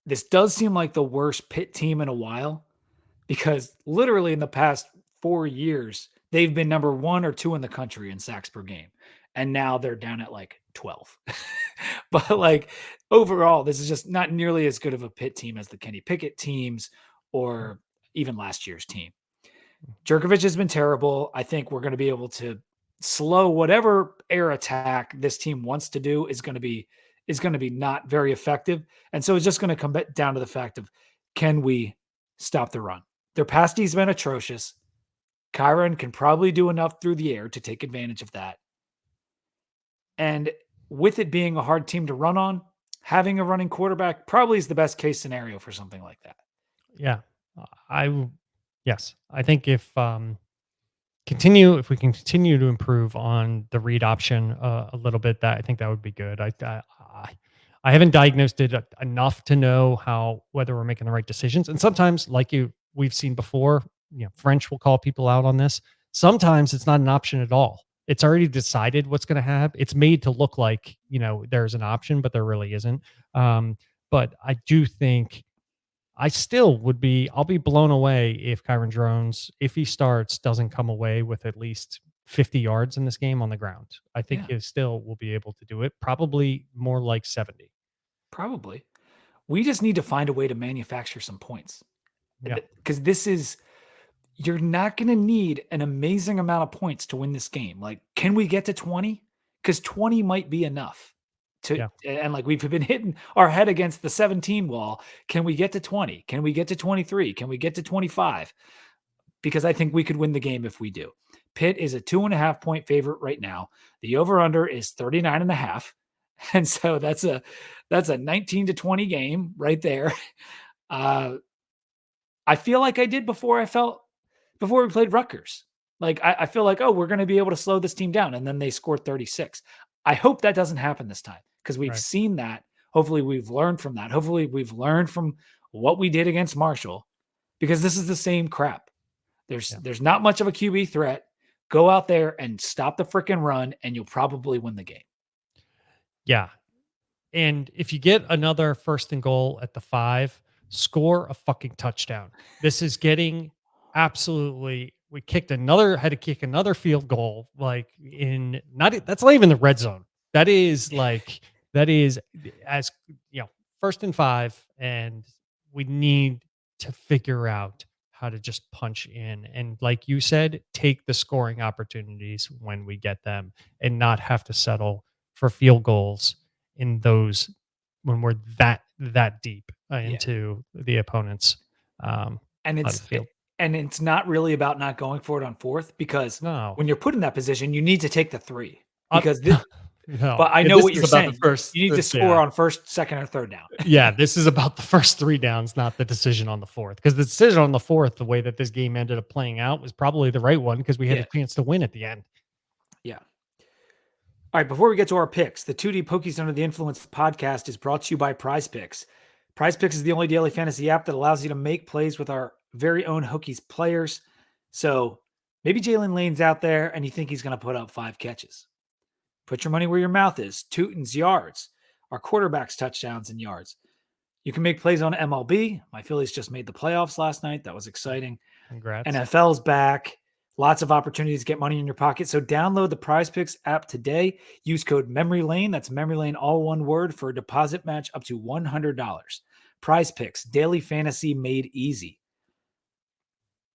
This does seem like the worst Pitt team in a while, because literally in the past 4 years, they've been number 1 or 2 in the country in sacks per game. And now they're down at like 12. But like overall, this is just not nearly as good of a Pitt team as the Kenny Pickett teams or even last year's team. Jerkovich has been terrible. I think we're going to be able to slow whatever air attack this team wants to do is going to be not very effective. And so it's just going to come down to the fact of, can we stop the run? Their pass D's been atrocious. Kyron can probably do enough through the air to take advantage of that. And with it being a hard team to run on, having a running quarterback probably is the best case scenario for something like that. Yeah. Yes. I think if we can continue to improve on the read option a little bit, that I think that would be good. I haven't diagnosed it enough to know whether we're making the right decisions. And sometimes, like we've seen before, French will call people out on this. Sometimes it's not an option at all. It's already decided what's going to happen. It's made to look like, there's an option, but there really isn't. But I do think I'll be blown away if Kyron Drones, if he starts, doesn't come away with at least 50 yards in this game on the ground. I think he still will be able to do it. Probably more like 70. Probably. We just need to find a way to manufacture some points. Yeah. Because you're not going to need an amazing amount of points to win this game. Like, can we get to 20? Because 20 might be enough. And like we've been hitting our head against the 17 wall. Can we get to 20? Can we get to 23? Can we get to 25? Because I think we could win the game if we do. Pitt is a 2.5 point favorite right now. The over under is 39.5. And so that's a 19 to 20 game right there. I feel like I did before we played Rutgers. Like I feel like, we're going to be able to slow this team down. And then they scored 36. I hope that doesn't happen this time, because we've seen that. Hopefully we've learned from that. Hopefully we've learned from what we did against Marshall, because this is the same crap. There's not much of a QB threat. Go out there and stop the freaking run, and you'll probably win the game. Yeah. And if you get another 1st and goal at the 5, score a fucking touchdown. This is getting absolutely. We had to kick another field goal, like that's not even the red zone. That is as 1st and 5, and we need to figure out how to just punch in. And like you said, take the scoring opportunities when we get them and not have to settle for field goals in those when we're that deep into the opponent's and it's not really about not going for it on 4th, because when you're put in that position, you need to take the 3, because but I know what you're saying. You need to score on 1st, 2nd, or 3rd down. Yeah, this is about the first 3 downs, not the decision on the 4th. Because the decision on the 4th, the way that this game ended up playing out, was probably the right one, because we had a chance to win at the end. Yeah. All right, before we get to our picks, the 2D Hokies Under the Influence podcast is brought to you by Prize Picks. Prize Picks is the only daily fantasy app that allows you to make plays with our very own Hokies players. So maybe Jalen Lane's out there and you think he's going to put up 5 catches. Put your money where your mouth is. Tootin's yards, our quarterbacks touchdowns and yards. You can make plays on MLB. My Phillies just made the playoffs last night. That was exciting. Congrats. NFL's back. Lots of opportunities to get money in your pocket. So download the Prize Picks app today. Use code Memory Lane. That's Memory Lane, all one word, for a deposit match up to $100. Prize Picks, daily fantasy made easy.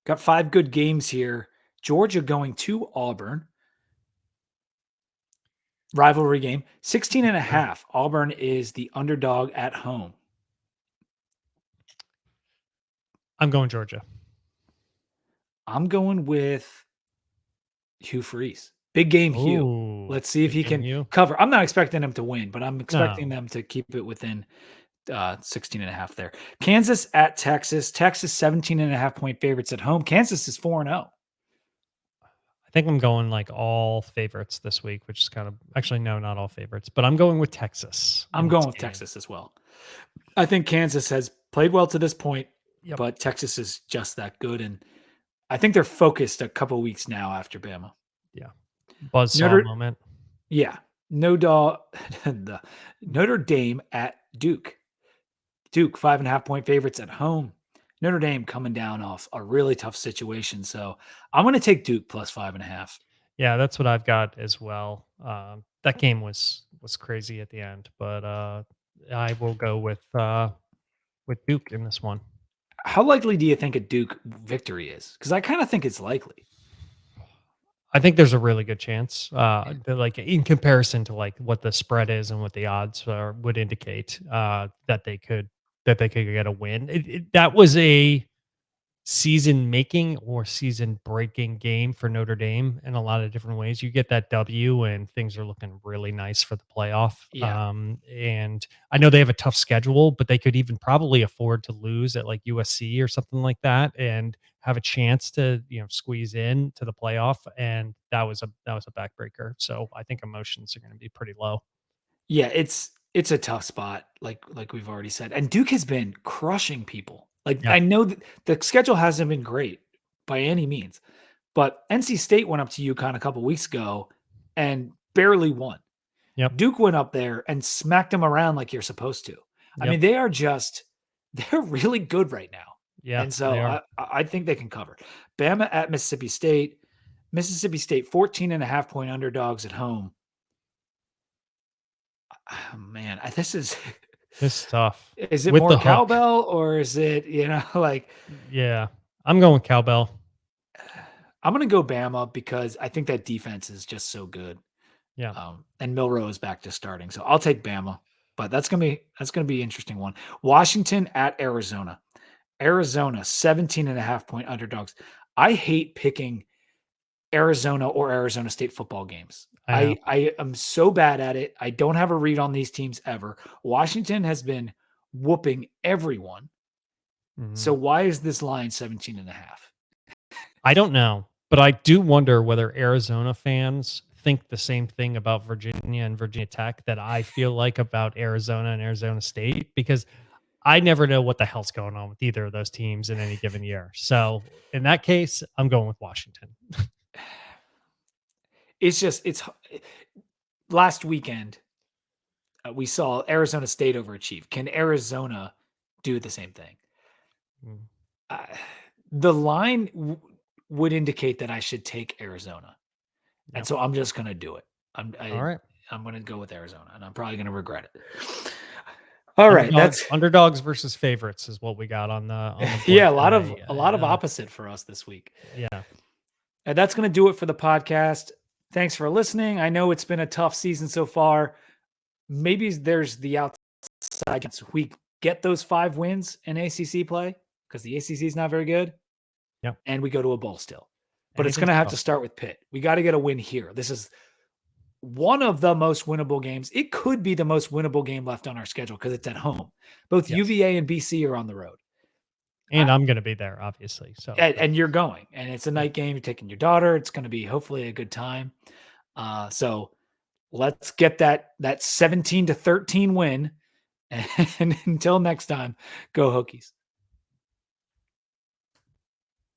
Got 5 good games here. Georgia going to Auburn. Rivalry game. 16.5. Auburn is the underdog at home. I'm going Georgia. I'm going with Hugh Freeze. Big game, Hugh. Ooh, Let's see if he big game, can Hugh. cover. I'm not expecting him to win, but I'm expecting No. them to keep it within 16.5 there. Kansas at Texas. Texas 17.5 point favorites at home. Kansas is 4-0. I think I'm going like all favorites this week, which is kind of actually no, not all favorites, but I'm going with Texas. I'm in going this with game. Texas as well. I think Kansas has played well to this point, Yep. but Texas is just that good. And I think they're focused a couple weeks now after Bama. Buzzsaw moment. Yeah. Notre Dame at Duke. Duke, 5.5 point favorites at home. Notre Dame coming down off a really tough situation. So I'm going to take Duke plus 5.5. Yeah, that's what I've got as well. That game was crazy at the end, but I will go with Duke in this one. How likely do you think a Duke victory is? Because I kind of think it's likely. I think there's a really good chance, that, like in comparison to like what the spread is and what the odds are, would indicate that they could get a win. That was a season making or season breaking game for Notre Dame in a lot of different ways. You get that W and things are looking really nice for the playoff. Yeah. And I know they have a tough schedule, but they could even probably afford to lose at like USC or something like that and have a chance to, squeeze in to the playoff. And that was a backbreaker. So I think emotions are going to be pretty low. Yeah, it's a tough spot, like we've already said. And Duke has been crushing people. Like, Yeah. I know that the schedule hasn't been great by any means, but NC State went up to UConn a couple weeks ago and barely won. Yep. Duke went up there and smacked them around like you're supposed to. I mean, they're really good right now. Yeah. And so they are. I think they can cover. Bama at Mississippi State. Mississippi State 14.5 point underdogs at home. Oh, man, this is tough. Is it With more the hook. cowbell or is it, like Yeah. I'm going with cowbell. I'm going to go Bama because I think that defense is just so good. Yeah. And Milroe is back to starting. So I'll take Bama, but that's going to be an interesting one. Washington at Arizona. Arizona 17.5 point underdogs. I hate picking Arizona or Arizona State football games. I am so bad at it. I don't have a read on these teams ever. Washington has been whooping everyone. Mhm. So why is this line 17.5? I don't know, but I do wonder whether Arizona fans think the same thing about Virginia and Virginia Tech that I feel like about Arizona and Arizona State, because I never know what the hell's going on with either of those teams in any given year. So in that case, I'm going with Washington. It's last weekend we saw Arizona State overachieve. Can Arizona do the same thing? The line would indicate that I should take Arizona. And so I'm just going to do it. All right. I'm going to go with Arizona, and I'm probably going to regret it. All right, that's underdogs versus favorites is what we got on the board yeah, today. a lot of opposite for us this week. Yeah. And that's going to do it for the podcast. Thanks for listening. I know it's been a tough season so far. Maybe there's the outside chance we get those 5 wins in ACC play because the ACC is not very good. Yep. And we go to a bowl still. But it's Anything's going to have to possible. start with Pitt. We got to get a win here. This is one of the most winnable games. It could be the most winnable game left on our schedule because it's at home. Both Yes. UVA and BC are on the road. And I'm going to be there, obviously. So And you're going. And it's a night game. You're taking your daughter. It's going to be hopefully a good time. So let's get that 17-13 win. And until next time, go Hokies.